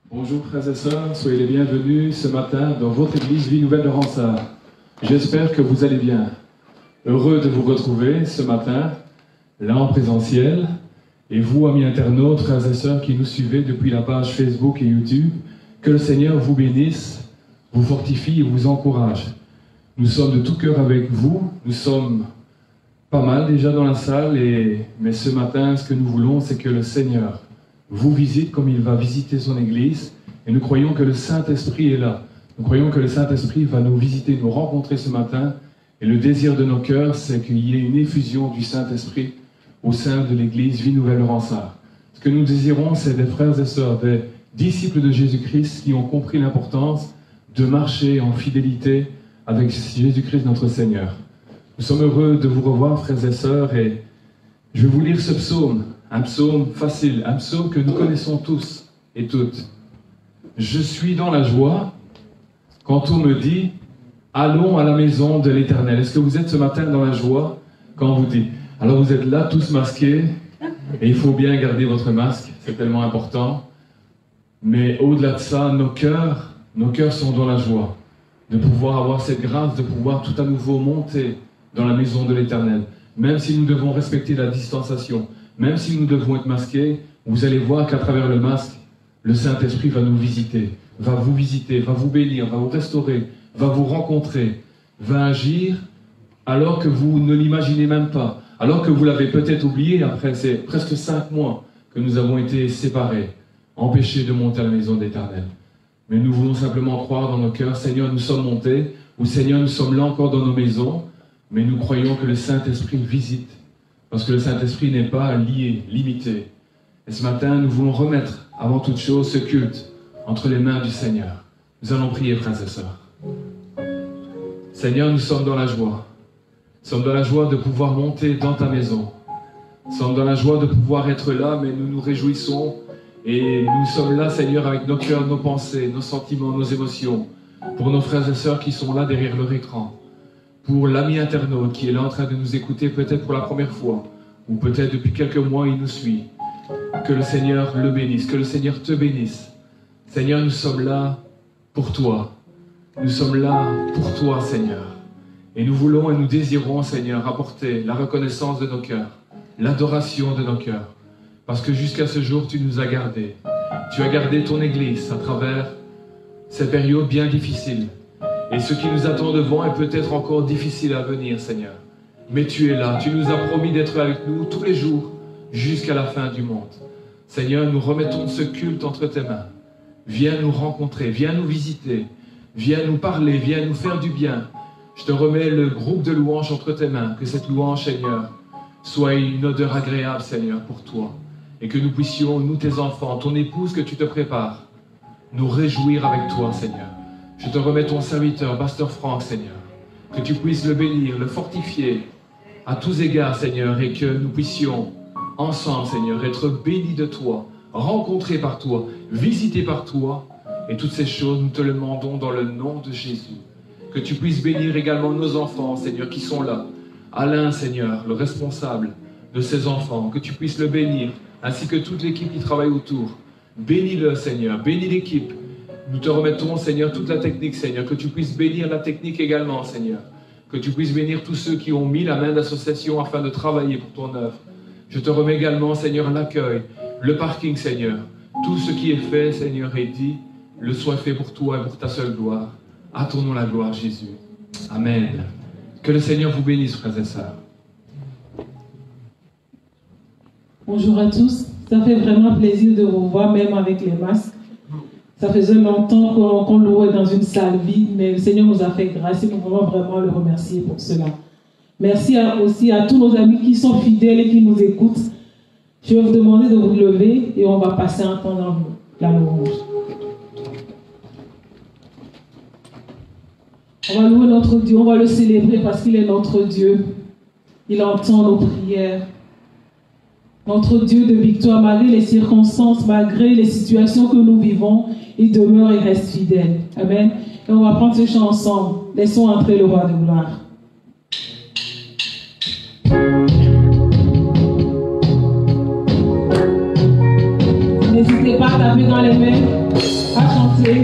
Bonjour frères et sœurs, soyez les bienvenus ce matin dans votre église Vie Nouvelle de Ronsard. J'espère que vous allez bien. Heureux de vous retrouver ce matin, là en présentiel. Et vous, amis internautes, frères et sœurs qui nous suivez depuis la page Facebook et YouTube, que le Seigneur vous bénisse, vous fortifie et vous encourage. Nous sommes de tout cœur avec vous, nous sommes pas mal déjà dans la salle, mais ce matin, ce que nous voulons, c'est que le Seigneur vous visite comme il va visiter son Église, et nous croyons que le Saint-Esprit est là. Nous croyons que le Saint-Esprit va nous visiter, nous rencontrer ce matin, et le désir de nos cœurs, c'est qu'il y ait une effusion du Saint-Esprit au sein de l'Église Vie Nouvelle de Ronsard. Ce que nous désirons, c'est des frères et sœurs, des disciples de Jésus-Christ qui ont compris l'importance de marcher en fidélité avec Jésus-Christ notre Seigneur. Nous sommes heureux de vous revoir, frères et sœurs, et je vais vous lire ce psaume, un psaume facile, un psaume que nous connaissons tous et toutes. Je suis dans la joie quand on me dit « Allons à la maison de l'Éternel ». Est-ce que vous êtes ce matin dans la joie quand on vous dit « Alors vous êtes là tous masqués, et il faut bien garder votre masque, c'est tellement important. Mais au-delà de ça, nos cœurs sont dans la joie de pouvoir avoir cette grâce, de pouvoir tout à nouveau monter dans la maison de l'Éternel. Même si nous devons respecter la distanciation, même si nous devons être masqués, vous allez voir qu'à travers le masque, le Saint-Esprit va nous visiter, va vous bénir, va vous restaurer, va vous rencontrer, va agir alors que vous ne l'imaginez même pas, alors que vous l'avez peut-être oublié après ces presque 5 mois que nous avons été séparés, empêchés de monter à la maison de l'Éternel. Mais nous voulons simplement croire dans nos cœurs, Seigneur, nous sommes montés, ou Seigneur, nous sommes là encore dans nos maisons, mais nous croyons que le Saint-Esprit visite, parce que le Saint-Esprit n'est pas lié, limité. Et ce matin, nous voulons remettre, avant toute chose, ce culte entre les mains du Seigneur. Nous allons prier, frères et sœurs. Seigneur, nous sommes dans la joie. Nous sommes dans la joie de pouvoir monter dans ta maison. Nous sommes dans la joie de pouvoir être là, mais nous nous réjouissons. Et nous sommes là, Seigneur, avec nos cœurs, nos pensées, nos sentiments, nos émotions, pour nos frères et sœurs qui sont là derrière leur écran. Pour l'ami internaute qui est là en train de nous écouter peut-être pour la première fois, ou peut-être depuis quelques mois il nous suit. Que le Seigneur le bénisse, que le Seigneur te bénisse. Seigneur, nous sommes là pour toi. Nous sommes là pour toi, Seigneur. Et nous voulons et nous désirons, Seigneur, apporter la reconnaissance de nos cœurs, l'adoration de nos cœurs. Parce que jusqu'à ce jour, tu nous as gardés. Tu as gardé ton Église à travers ces périodes bien difficiles. Et ce qui nous attend devant est peut-être encore difficile à venir, Seigneur. Mais tu es là, tu nous as promis d'être avec nous tous les jours, jusqu'à la fin du monde. Seigneur, nous remettons ce culte entre tes mains. Viens nous rencontrer, viens nous visiter, viens nous parler, viens nous faire du bien. Je te remets le groupe de louanges entre tes mains, que cette louange, Seigneur, soit une odeur agréable, Seigneur, pour toi. Et que nous puissions, nous tes enfants, ton épouse que tu te prépares, nous réjouir avec toi, Seigneur. Je te remets ton serviteur, Pasteur Franck, Seigneur. Que tu puisses le bénir, le fortifier à tous égards, Seigneur, et que nous puissions ensemble, Seigneur, être bénis de toi, rencontrés par toi, visités par toi. Et toutes ces choses, nous te le demandons dans le nom de Jésus. Que tu puisses bénir également nos enfants, Seigneur, qui sont là. Alain, Seigneur, le responsable de ces enfants, que tu puisses le bénir, ainsi que toute l'équipe qui travaille autour. Bénis-le, Seigneur, bénis l'équipe. Nous te remettons, Seigneur, toute la technique, Seigneur, que tu puisses bénir la technique également, Seigneur. Que tu puisses bénir tous ceux qui ont mis la main d'association afin de travailler pour ton œuvre. Je te remets également, Seigneur, l'accueil, le parking, Seigneur. Tout ce qui est fait, Seigneur, est dit, le soit fait pour toi et pour ta seule gloire. À ton nom la gloire, Jésus. Amen. Que le Seigneur vous bénisse, frères et sœurs. Bonjour à tous. Ça fait vraiment plaisir de vous voir, même avec les masques. Ça faisait longtemps qu'on louait dans une salle vide, mais le Seigneur nous a fait grâce et nous voulons vraiment le remercier pour cela. Merci aussi à tous nos amis qui sont fidèles et qui nous écoutent. Je vais vous demander de vous lever et on va passer un temps dans la louange. On va louer notre Dieu, on va le célébrer parce qu'il est notre Dieu. Il entend nos prières. Notre Dieu de victoire, malgré les circonstances, malgré les situations que nous vivons, il demeure et reste fidèle. Amen. Et on va prendre ce chant ensemble. Laissons entrer le roi de gloire. N'hésitez pas à taper dans les mains. à chanter.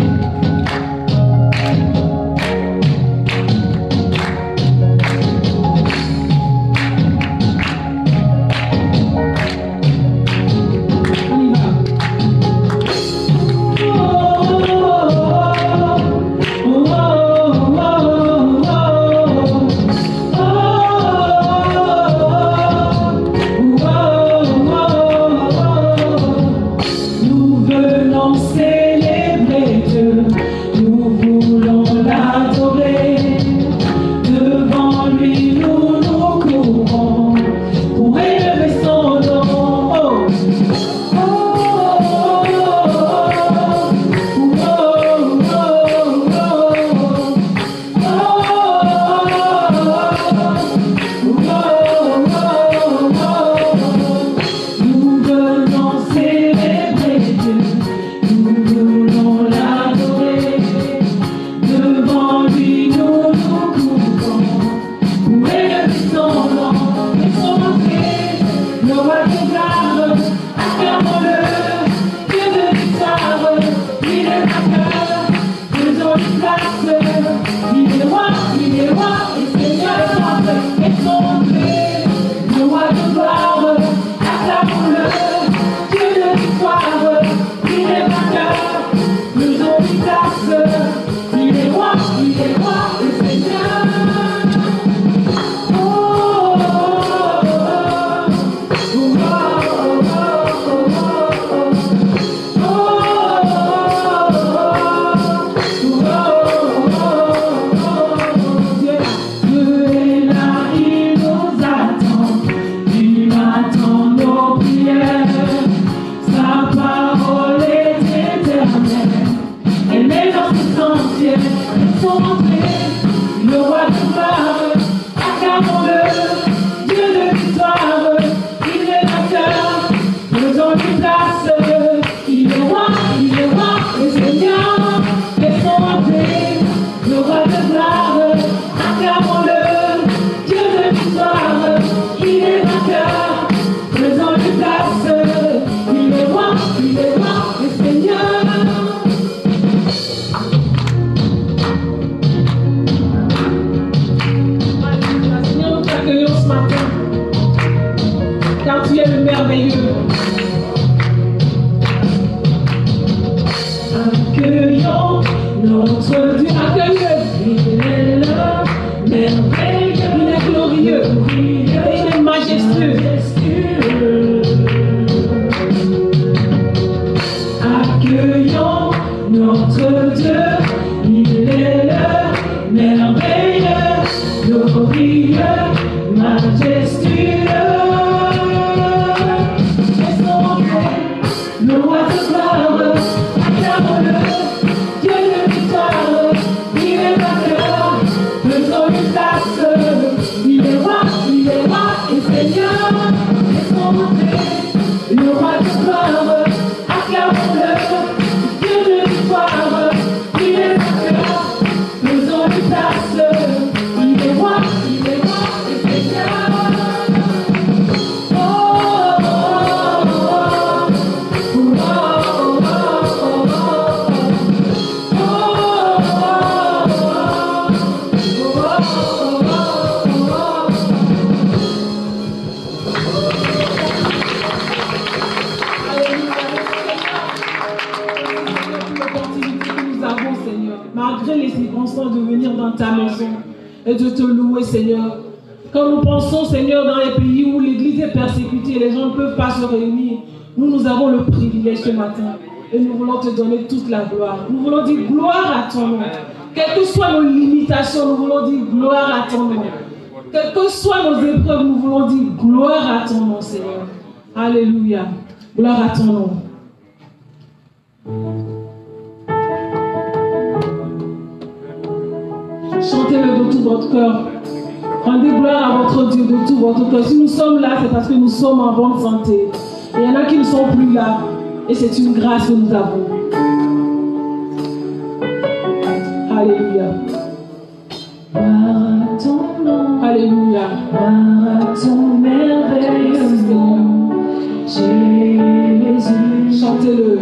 Et de te louer, Seigneur. Quand nous pensons, Seigneur, dans les pays où l'Église est persécutée, les gens ne peuvent pas se réunir, nous avons le privilège ce matin. Et nous voulons te donner toute la gloire. Nous voulons dire gloire à ton nom. Quelles que soient nos limitations, nous voulons dire gloire à ton nom. Quelles que soient nos épreuves, nous voulons dire gloire à ton nom, Seigneur. Alléluia. Gloire à ton nom. Chantez-le de tout votre cœur. Rendez gloire à votre Dieu de tout votre cœur. Si nous sommes là, c'est parce que nous sommes en bonne santé. Et il y en a qui ne sont plus là. Et c'est une grâce que nous avons. Alléluia. Gloire à ton nom. Alléluia. Gloire à ton merveilleux nom. Jésus. Chantez-le.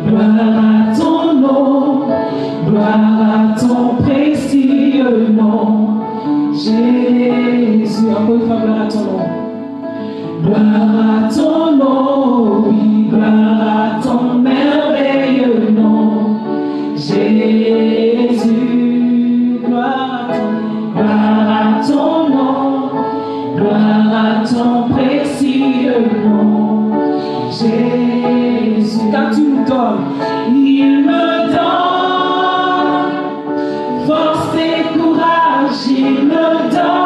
Gloire à Gloire à ton précieux nom, Jésus. Encore une fois, gloire à ton nom. Gloire à ton nom, oui, gloire à ton merveilleux nom, Jésus. Gloire à ton nom, gloire à ton précieux nom, Jésus. Quand tu nous donnes, il me donne force et courage, il me donne.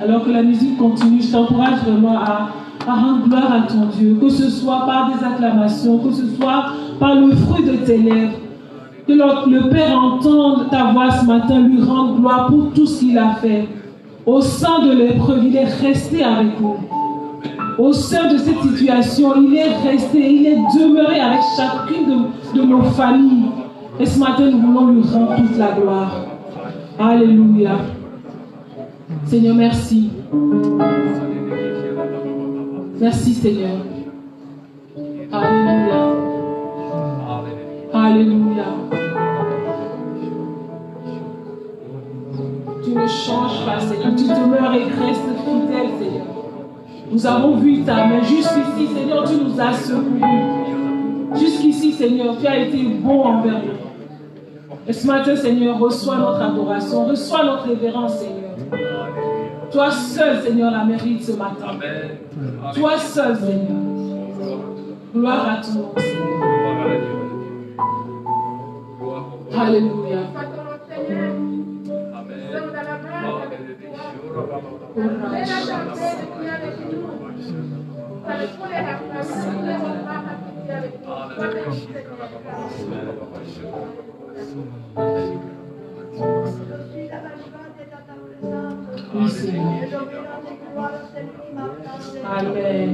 Alors que la musique continue, je t'encourage vraiment à rendre gloire à ton Dieu, que ce soit par des acclamations, que ce soit par le fruit de tes lèvres. Que le Père entende ta voix ce matin, lui rendre gloire pour tout ce qu'il a fait. Au sein de l'épreuve, il est resté avec nous. Au sein de cette situation, il est resté, il est demeuré avec chacune de nos familles. Et ce matin, nous voulons lui rendre toute la gloire. Alléluia. Seigneur, merci. Merci, Seigneur. Alléluia. Alléluia. ne changes pas, Seigneur. Tu demeures et restes fidèle, Seigneur. Nous avons vu ta main. Jusqu'ici, Seigneur, tu nous as secourus. Jusqu'ici, Seigneur, tu as été bon envers nous. Et ce matin, Seigneur, reçois notre adoration, reçois notre révérence, Seigneur. Toi seul, Seigneur, la mérite ce matin. Toi seul, Seigneur. Gloire à ton nom, Seigneur. Alléluia. Oui, Seigneur. Amen.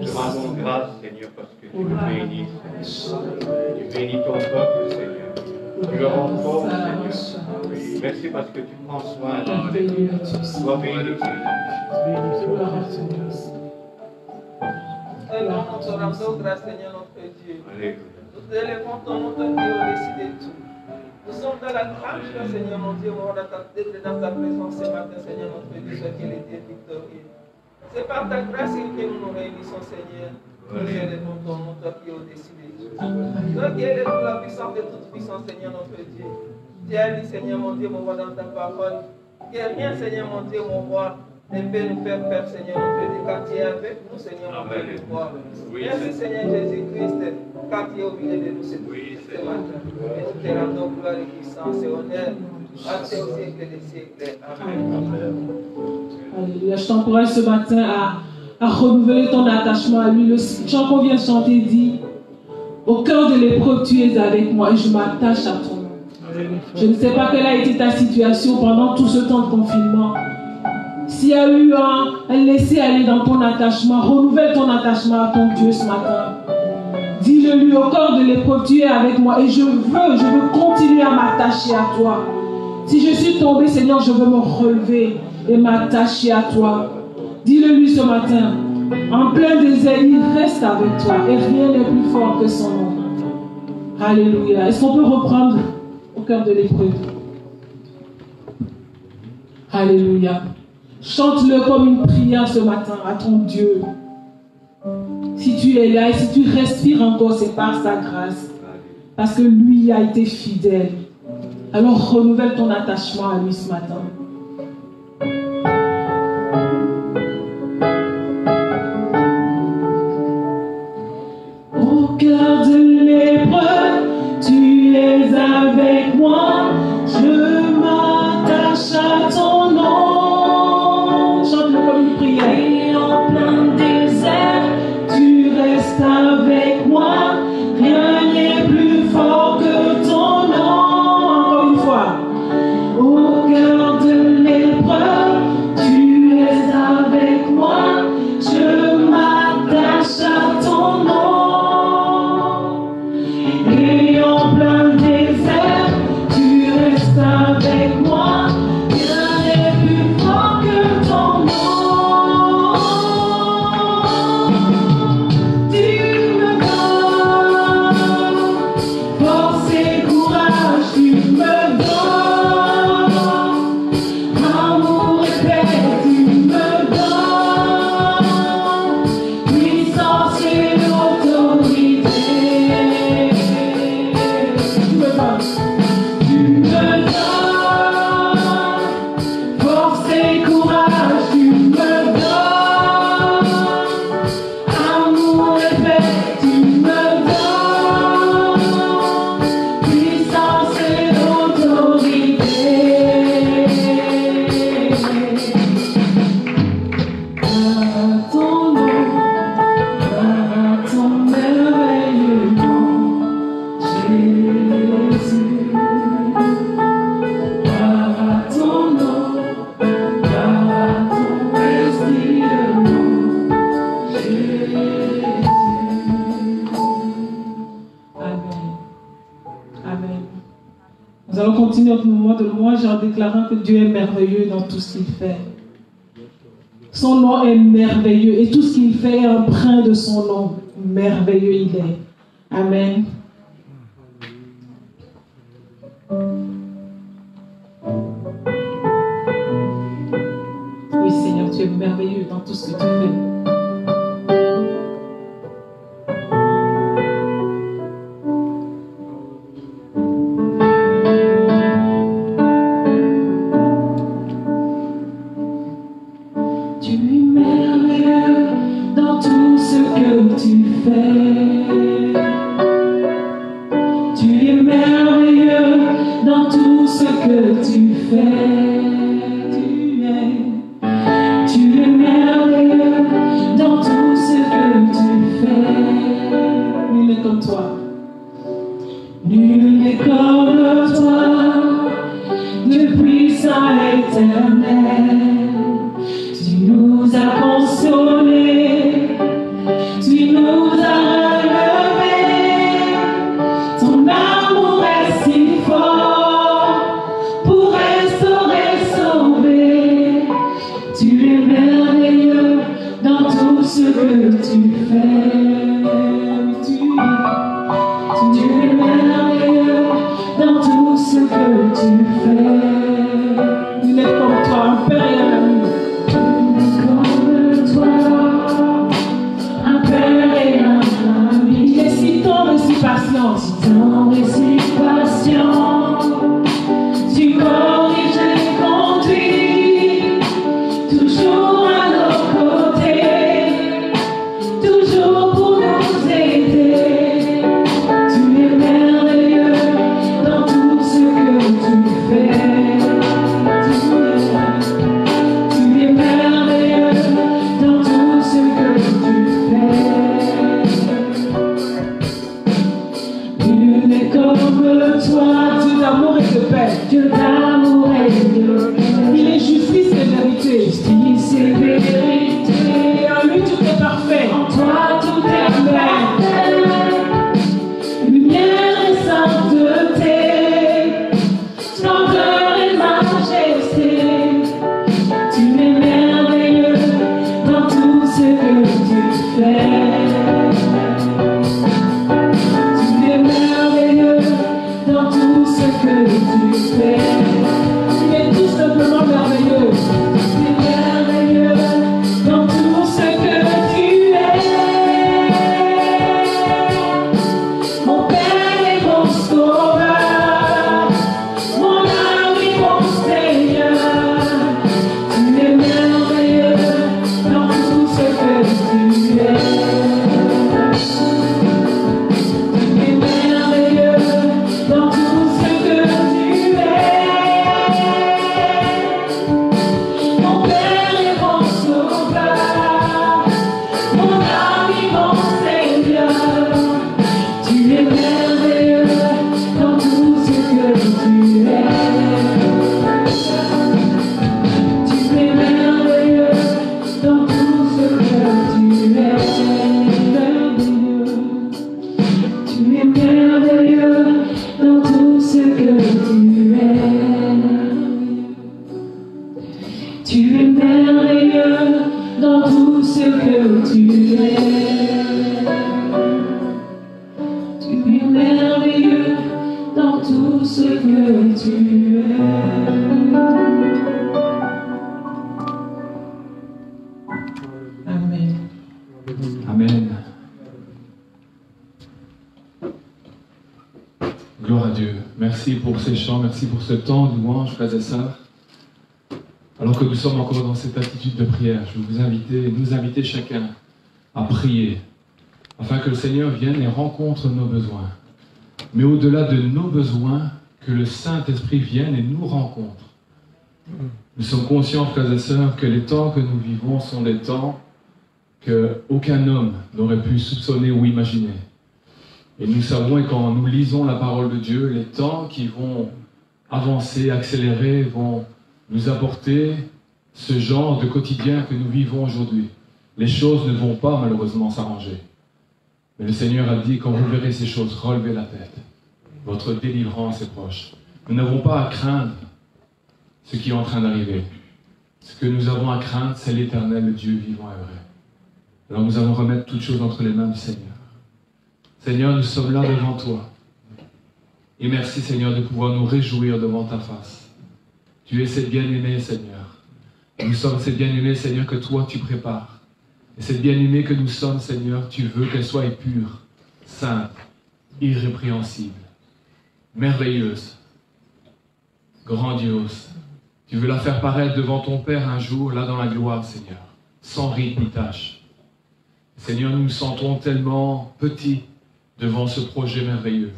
Nous rendons grâce, Seigneur, parce que tu nous bénis. Tu bénis ton peuple, Seigneur. Tu le rends fort, Seigneur. Merci parce que tu prends soin de nous. Sois béni, Seigneur, nous te rendons grâce, Seigneur, notre Dieu. Alléluia. Nous te élevons ton nom, ton Dieu, au-dessus de tout. Nous sommes dans la grande joie, Seigneur, mon Dieu, d'être dans ta présence ce matin, Seigneur, notre Dieu, soit qu'il était victorieux. C'est par ta grâce que nous nous réunissons, Seigneur. Nous élevons ton nom, toi qui es au-dessus de tout. Toi qui es la puissance de toute puissance, Seigneur, notre Dieu. Tu as dit, Seigneur, mon Dieu, mon roi, dans ta parole, que rien, Seigneur, mon Dieu, mon roi, ne peut nous faire peur, Seigneur, notre Dieu. Quand tu es avec nous, Seigneur, on peut le voir. Merci, Seigneur Jésus-Christ, quand tu es au milieu de nous ce matin. Et nous te rendons gloire et puissance et honneur à tes siècles des siècles. Amen. Alléluia. Je t'encourage ce matin à renouveler ton attachement à lui. Le chant qu'on vient de chanter dit: au cœur de l'épreuve, tu es avec moi et je m'attache à ton nom. Je ne sais pas quelle a été ta situation pendant tout ce temps de confinement. S'il y a eu un laisser-aller dans ton attachement, renouvelle ton attachement à ton Dieu ce matin. Dis-le lui: au cœur de l'épreuve, tu es avec moi et je veux continuer à m'attacher à toi. Si je suis tombé, Seigneur, je veux me relever et m'attacher à toi. Dis-le lui ce matin. En plein désert, il reste avec toi et rien n'est plus fort que son nom. Alléluia. Est-ce qu'on peut reprendre au cœur de l'épreuve? Alléluia. Chante-le comme une prière ce matin à ton Dieu. Si tu es là et si tu respires encore, c'est par sa grâce. Parce que lui a été fidèle. Alors renouvelle ton attachement à lui ce matin. Au cœur de l'épreuve, tu es avec moi. Je m'attache à ton nom. Chante-le comme une prière. Et en plein désert, tu restes avec moi. Rien n'est plus fort que ton nom. Encore une fois. Au cœur de continue notre moment de louange en déclarant que Dieu est merveilleux dans tout ce qu'il fait. Son nom est merveilleux et tout ce qu'il fait est empreint de son nom. Merveilleux il est. Amen. Oui Seigneur, tu es merveilleux dans tout ce que tu fais. Merci pour ce temps de louange, frères et sœurs. Alors que nous sommes encore dans cette attitude de prière, je vais nous inviter chacun à prier, afin que le Seigneur vienne et rencontre nos besoins. Mais au-delà de nos besoins, que le Saint-Esprit vienne et nous rencontre. Nous sommes conscients, frères et sœurs, que les temps que nous vivons sont des temps qu'aucun homme n'aurait pu soupçonner ou imaginer. Et nous savons, et quand nous lisons la parole de Dieu, les temps qui vont avancer, accélérer, vont nous apporter ce genre de quotidien que nous vivons aujourd'hui. Les choses ne vont pas malheureusement s'arranger. Mais le Seigneur a dit, quand vous verrez ces choses, relevez la tête. Votre délivrance est proche. Nous n'avons pas à craindre ce qui est en train d'arriver. Ce que nous avons à craindre, c'est l'Éternel, le Dieu vivant et vrai. Alors nous allons remettre toutes choses entre les mains du Seigneur. Seigneur, nous sommes là devant toi. Et merci, Seigneur, de pouvoir nous réjouir devant ta face. Tu es cette bien-aimée, Seigneur. Nous sommes cette bien-aimée, Seigneur, que toi tu prépares. Et cette bien-aimée que nous sommes, Seigneur, tu veux qu'elle soit pure, sainte, irrépréhensible, merveilleuse, grandiose. Tu veux la faire paraître devant ton Père un jour, là dans la gloire, Seigneur, sans ride ni tâche. Seigneur, nous nous sentons tellement petits devant ce projet merveilleux.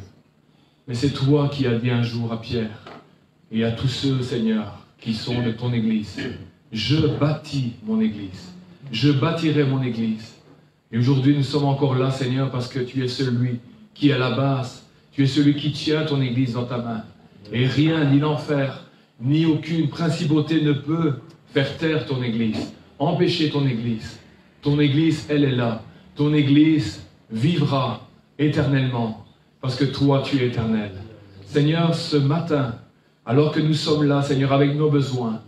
Mais c'est toi qui as dit un jour à Pierre et à tous ceux, Seigneur, qui sont de ton Église, je bâtis mon Église, je bâtirai mon Église. Et aujourd'hui, nous sommes encore là, Seigneur, parce que tu es celui qui est à la base, tu es celui qui tient ton Église dans ta main. Et rien, ni l'enfer, ni aucune principauté ne peut faire taire ton Église, empêcher ton Église. Ton Église, elle est là. Ton Église vivra éternellement, parce que toi, tu es éternel. Seigneur, ce matin, alors que nous sommes là, Seigneur, avec nos besoins,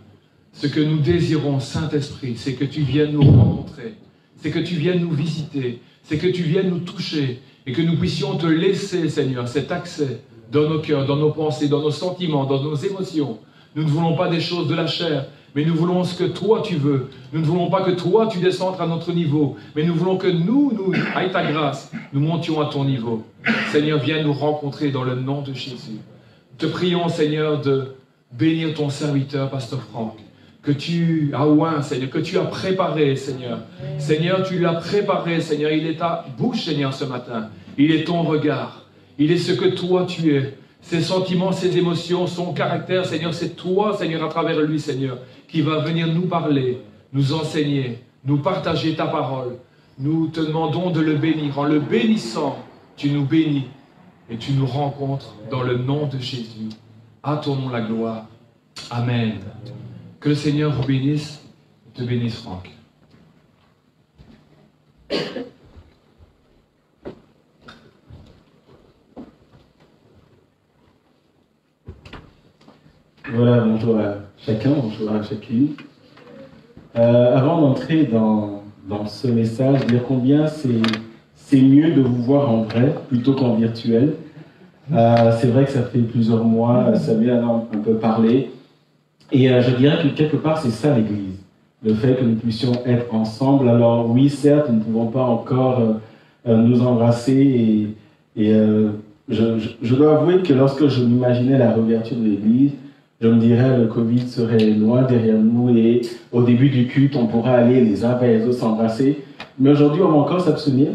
ce que nous désirons, Saint-Esprit, c'est que tu viennes nous rencontrer, c'est que tu viennes nous visiter, c'est que tu viennes nous toucher, et que nous puissions te laisser, Seigneur, cet accès dans nos cœurs, dans nos pensées, dans nos sentiments, dans nos émotions. Nous ne voulons pas des choses de la chair, mais nous voulons ce que toi tu veux. Nous ne voulons pas que toi tu descendes à notre niveau, mais nous voulons que nous, avec ta grâce, nous montions à ton niveau. Seigneur, viens nous rencontrer dans le nom de Jésus. Te prions, Seigneur, de bénir ton serviteur, Pasteur Franck, que tu as oint, Seigneur, que tu as préparé, Seigneur. Seigneur, tu l'as préparé, Seigneur. Il est ta bouche, Seigneur, ce matin. Il est ton regard. Il est ce que toi tu es. Ses sentiments, ses émotions, son caractère, Seigneur, c'est toi, Seigneur, à travers lui, Seigneur, qui va venir nous parler, nous enseigner, nous partager ta parole. Nous te demandons de le bénir. En le bénissant, tu nous bénis et tu nous rencontres dans le nom de Jésus. À ton nom la gloire. Amen. Que le Seigneur vous bénisse, te bénisse, Franck. Voilà, bonjour à chacun, bonjour à chacune. Avant d'entrer dans ce message, dire combien c'est mieux de vous voir en vrai plutôt qu'en virtuel. C'est vrai que ça fait plusieurs mois, Samuel en a un peu parlé. Et je dirais que quelque part, c'est ça l'Église. Le fait que nous puissions être ensemble. Alors oui, certes, nous ne pouvons pas encore nous embrasser. Et je dois avouer que lorsque je m'imaginais la réouverture de l'Église, je me dirais le Covid serait loin derrière nous et au début du culte, on pourra aller les uns vers les autres s'embrasser. Mais aujourd'hui, on va encore s'abstenir.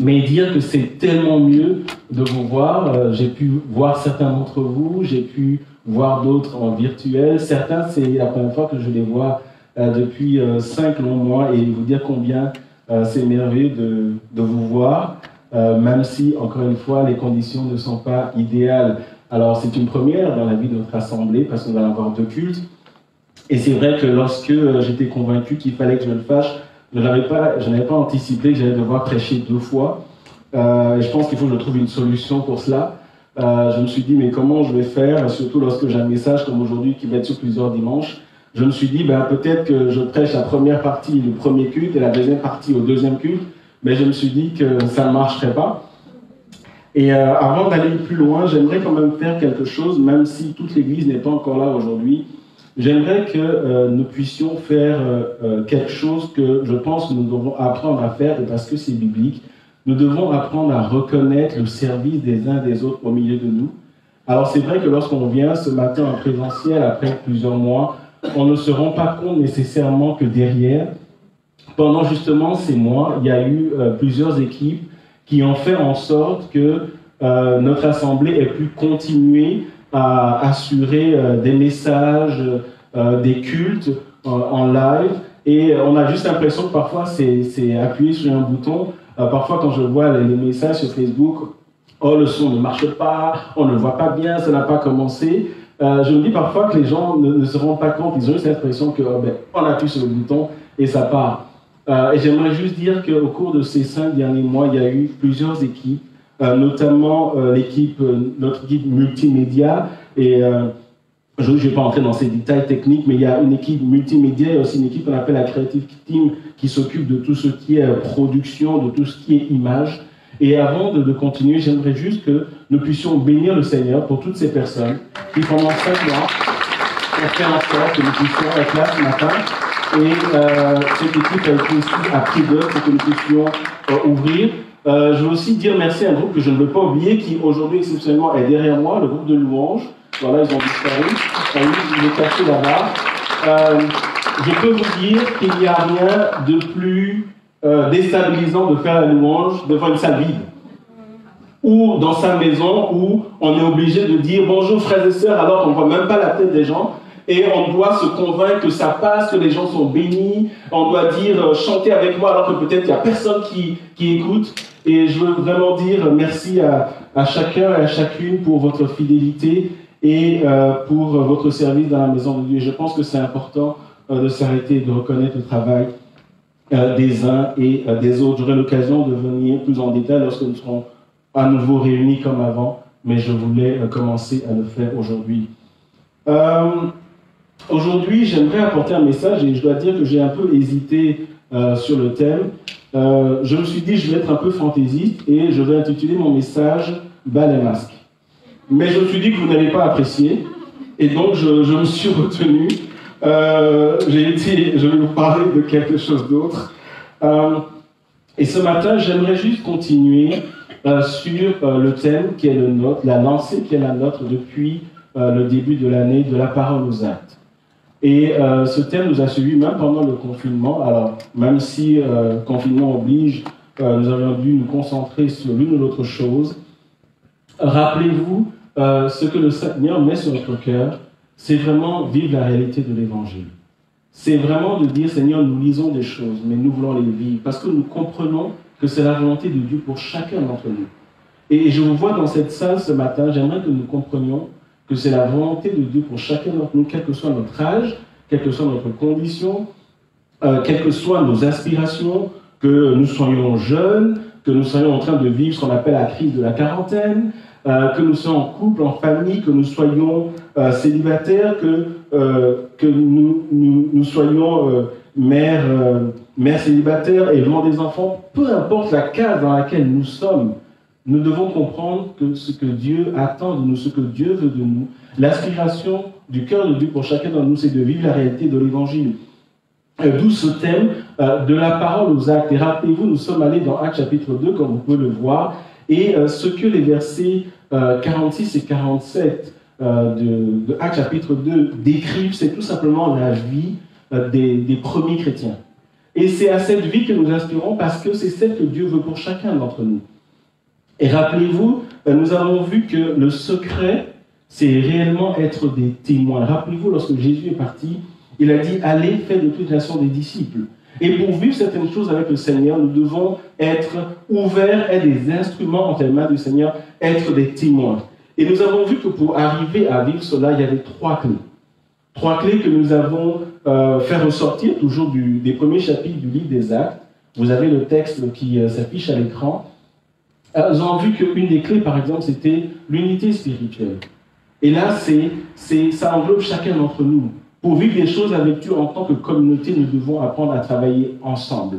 Mais dire que c'est tellement mieux de vous voir. J'ai pu voir certains d'entre vous, j'ai pu voir d'autres en virtuel. Certains, c'est la première fois que je les vois depuis 5 longs mois et vous dire combien c'est merveilleux de vous voir, même si, encore une fois, les conditions ne sont pas idéales. Alors, c'est une première dans la vie de notre assemblée parce qu'on va avoir 2 cultes. Et c'est vrai que lorsque j'étais convaincu qu'il fallait que je le fasse, je n'avais pas anticipé que j'allais devoir prêcher 2 fois. Je pense qu'il faut que je trouve une solution pour cela. Je me suis dit, mais comment je vais faire, surtout lorsque j'ai un message comme aujourd'hui qui va être sur plusieurs dimanches. Je me suis dit, peut-être que je prêche la première partie du premier culte et la deuxième partie au deuxième culte, mais je me suis dit que ça ne marcherait pas. Et avant d'aller plus loin, j'aimerais quand même faire quelque chose, même si toute l'Église n'est pas encore là aujourd'hui. J'aimerais que nous puissions faire quelque chose que je pense que nous devons apprendre à faire, et parce que c'est biblique. Nous devons apprendre à reconnaître le service des uns des autres au milieu de nous. Alors c'est vrai que lorsqu'on vient ce matin en présentiel, après plusieurs mois, on ne se rend pas compte nécessairement que derrière, pendant justement ces mois, il y a eu plusieurs équipes qui ont fait en sorte que notre assemblée ait pu continuer à assurer des messages, des cultes en live. Et on a juste l'impression que parfois c'est appuyer sur un bouton. Parfois quand je vois les messages sur Facebook, oh le son ne marche pas, on ne le voit pas bien, ça n'a pas commencé. Je me dis parfois que les gens ne se rendent pas compte, ils ont juste l'impression que on appuie sur le bouton et ça part. Et j'aimerais juste dire qu'au cours de ces 5 derniers mois, il y a eu plusieurs équipes, notamment notre équipe multimédia, Et je ne vais pas entrer dans ces détails techniques, mais il y a une équipe multimédia, il y a aussi une équipe qu'on appelle la Creative Team qui s'occupe de tout ce qui est production, de tout ce qui est image. Et avant de continuer, j'aimerais juste que nous puissions bénir le Seigneur pour toutes ces personnes qui, pendant 5 mois, ont fait en sorte que nous puissions être là ce matin. Et cette équipe a été aussi à pied d'œuvre pour que nous puissions ouvrir. Je veux aussi dire merci à un groupe que je ne veux pas oublier, qui aujourd'hui exceptionnellement est derrière moi, le groupe de louanges. Voilà, ils ont disparu. Ils sont cachés là-bas. Je peux vous dire qu'il n'y a rien de plus déstabilisant de faire la louange devant une salle vide. Ou dans sa maison, où on est obligé de dire bonjour frères et sœurs alors qu'on ne voit même pas la tête des gens. Et on doit se convaincre que ça passe, que les gens sont bénis. On doit dire chantez avec moi alors que peut-être il n'y a personne qui écoute. Et je veux vraiment dire merci à chacun et à chacune pour votre fidélité et pour votre service dans la maison de Dieu. Je pense que c'est important de s'arrêter et de reconnaître le travail des uns et des autres. J'aurai l'occasion de venir plus en détail lorsque nous serons à nouveau réunis comme avant, mais je voulais commencer à le faire aujourd'hui. Aujourd'hui, j'aimerais apporter un message et je dois dire que j'ai un peu hésité sur le thème. Je me suis dit, je vais être un peu fantaisiste et je vais intituler mon message « Bas les masques ». Mais je me suis dit que vous n'allez pas apprécier et donc je me suis retenu. Je vais vous parler de quelque chose d'autre. Et ce matin, j'aimerais juste continuer sur le thème qui est le nôtre, la lancée qui est la nôtre depuis le début de l'année, de la parole aux actes. Et ce thème nous a suivis même pendant le confinement. Alors, même si confinement oblige, nous avions dû nous concentrer sur l'une ou l'autre chose. Rappelez-vous, ce que le Seigneur met sur notre cœur, c'est vraiment vivre la réalité de l'Évangile. C'est vraiment de dire, Seigneur, nous lisons des choses, mais nous voulons les vivre, parce que nous comprenons que c'est la volonté de Dieu pour chacun d'entre nous. Et je vous vois dans cette salle ce matin, j'aimerais que nous comprenions que c'est la volonté de Dieu pour chacun d'entre nous, quel que soit notre âge, quelle que soit notre condition, quelles que soient nos aspirations, que nous soyons jeunes, que nous soyons en train de vivre ce qu'on appelle la crise de la quarantaine, que nous soyons en couple, en famille, que nous soyons célibataires, que nous soyons mères célibataires et loin des enfants, peu importe la case dans laquelle nous sommes, nous devons comprendre que ce que Dieu attend de nous, ce que Dieu veut de nous, l'aspiration du cœur de Dieu pour chacun d'entre nous, c'est de vivre la réalité de l'Évangile. D'où ce thème de la parole aux actes. Et rappelez-vous, nous sommes allés dans Actes chapitre 2, comme vous pouvez le voir, et ce que les versets 46 et 47 de Actes chapitre 2 décrivent, c'est tout simplement la vie des premiers chrétiens. Et c'est à cette vie que nous aspirons parce que c'est celle que Dieu veut pour chacun d'entre nous. Et rappelez-vous, nous avons vu que le secret, c'est réellement être des témoins. Rappelez-vous, lorsque Jésus est parti, il a dit « Allez, faites de toute nation des disciples ». Et pour vivre certaines choses avec le Seigneur, nous devons être ouverts, être des instruments entre les mains du Seigneur, être des témoins. Et nous avons vu que pour arriver à vivre cela, il y avait 3 clés. 3 clés que nous avons fait ressortir toujours des premiers chapitres du livre des Actes. Vous avez le texte qui s'affiche à l'écran. Nous avons vu qu'une des clés, par exemple, c'était l'unité spirituelle. Et là, ça englobe chacun d'entre nous. Pour vivre des choses avec Dieu en tant que communauté, nous devons apprendre à travailler ensemble.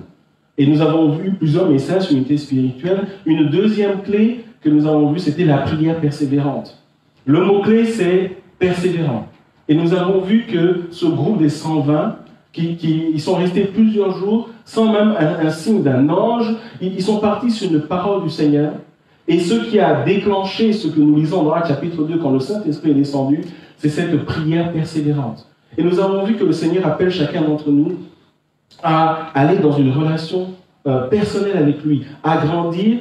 Et nous avons vu plusieurs messages sur l'unité spirituelle. Une deuxième clé que nous avons vue, c'était la prière persévérante. Le mot-clé, c'est persévérant. Et nous avons vu que ce groupe des 120, ils sont restés plusieurs jours sans même un signe d'un ange. Ils sont partis sur une parole du Seigneur. Et ce qui a déclenché ce que nous lisons dans Actes chapitre 2, quand le Saint-Esprit est descendu, c'est cette prière persévérante. Et nous avons vu que le Seigneur appelle chacun d'entre nous à aller dans une relation personnelle avec lui, à grandir.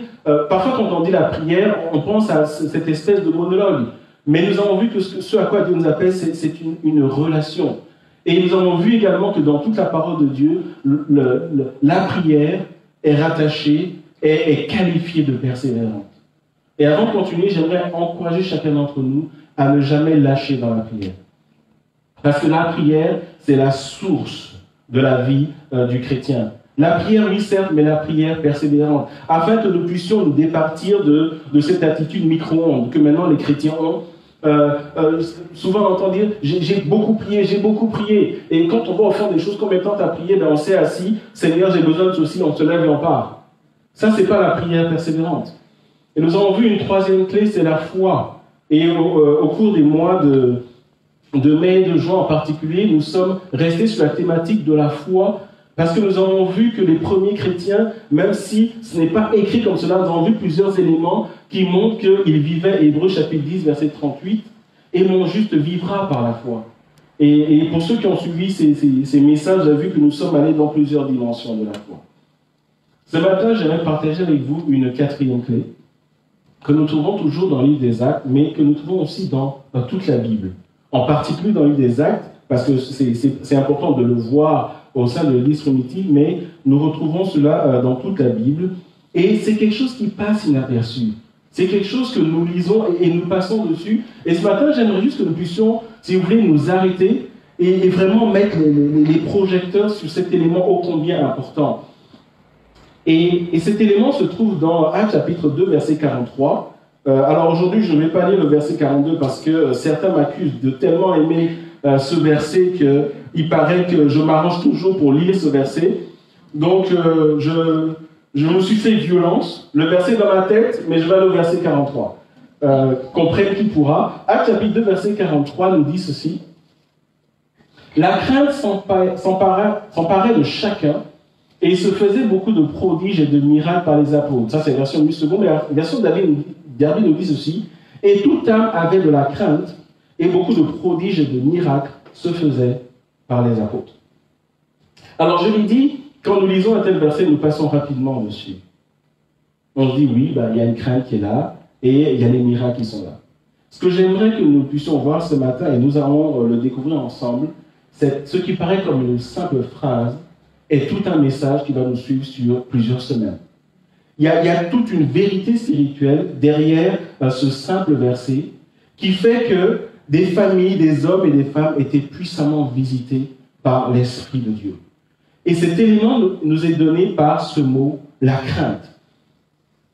Parfois, quand on dit la prière, on pense à cette espèce de monologue. Mais nous avons vu que ce à quoi Dieu nous appelle, c'est une relation. Et nous avons vu également que dans toute la parole de Dieu, la prière est rattachée, est qualifiée de persévérante. Et avant de continuer, j'aimerais encourager chacun d'entre nous à ne jamais lâcher dans la prière. Parce que la prière, c'est la source de la vie du chrétien. La prière, oui, certes, mais la prière persévérante. Afin que nous puissions nous départir de cette attitude micro-ondes que maintenant les chrétiens ont, Souvent on entend dire j'ai beaucoup prié. Et quand on va au fond des choses, combien de temps tu as prié, ben on s'est assis, Seigneur, j'ai besoin de ceci, on se lève et on part. Ça, c'est pas la prière persévérante. Et nous avons vu une troisième clé, c'est la foi. Et au cours des mois de mai et de juin en particulier, nous sommes restés sur la thématique de la foi, parce que nous avons vu que les premiers chrétiens, même si ce n'est pas écrit comme cela, nous avons vu plusieurs éléments qui montrent qu'ils vivaient, Hébreux chapitre 10, verset 38, et mon juste vivra par la foi. Et pour ceux qui ont suivi ces messages, vous avez vu que nous sommes allés dans plusieurs dimensions de la foi. Ce matin, j'aimerais partager avec vous une quatrième clé, que nous trouvons toujours dans le livre des Actes, mais que nous trouvons aussi dans toute la Bible. En particulier dans le livre des Actes, parce que c'est important de le voir au sein de l'Église primitive, mais nous retrouvons cela dans toute la Bible. Et c'est quelque chose qui passe inaperçu. C'est quelque chose que nous lisons et nous passons dessus. Et ce matin, j'aimerais juste que nous puissions, si vous voulez, nous arrêter et vraiment mettre les projecteurs sur cet élément ô combien important. Et cet élément se trouve dans Actes chapitre 2, verset 43. Alors aujourd'hui, je ne vais pas lire le verset 42 parce que certains m'accusent de tellement aimer ce verset qu'il paraît que je m'arrange toujours pour lire ce verset. Donc je me suis fait violence. Le verset est dans ma tête, mais je vais aller au verset 43. Comprenne qui pourra. Actes chapitre 2, verset 43 nous dit ceci. La crainte s'emparait de chacun. Et il se faisait beaucoup de prodiges et de miracles par les apôtres. Ça, c'est la version 8 secondes. La version David nous dit ceci. Et toute âme avait de la crainte, et beaucoup de prodiges et de miracles se faisaient par les apôtres. Alors, je l'ai dit, quand nous lisons un tel verset, nous passons rapidement dessus. On se dit, oui, il y a une crainte qui est là, et il y a les miracles qui sont là. Ce que j'aimerais que nous puissions voir ce matin, et nous allons le découvrir ensemble, c'est ce qui paraît comme une simple phrase, est tout un message qui va nous suivre sur plusieurs semaines. Il y a toute une vérité spirituelle derrière ce simple verset qui fait que des familles, des hommes et des femmes étaient puissamment visités par l'Esprit de Dieu. Et cet élément nous est donné par ce mot, la crainte.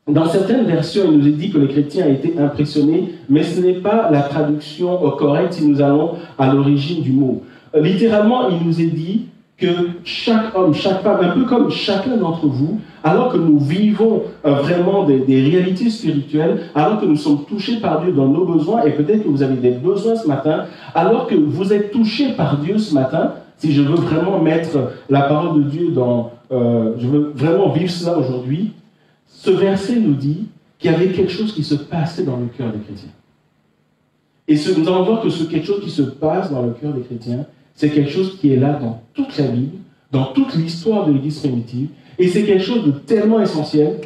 Dans certaines versions, il nous est dit que les chrétiens étaient impressionnés, mais ce n'est pas la traduction correcte si nous allons à l'origine du mot. Littéralement, il nous est dit que chaque homme, chaque femme, un peu comme chacun d'entre vous, alors que nous vivons vraiment des réalités spirituelles, alors que nous sommes touchés par Dieu dans nos besoins, et peut-être que vous avez des besoins ce matin, alors que vous êtes touchés par Dieu ce matin, si je veux vraiment mettre la parole de Dieu dans... je veux vraiment vivre cela aujourd'hui, ce verset nous dit qu'il y avait quelque chose qui se passait dans le cœur des chrétiens. Et nous allons voir que ce quelque chose qui se passe dans le cœur des chrétiens, c'est quelque chose qui est là dans toute la Bible, dans toute l'histoire de l'Église primitive, et c'est quelque chose de tellement essentiel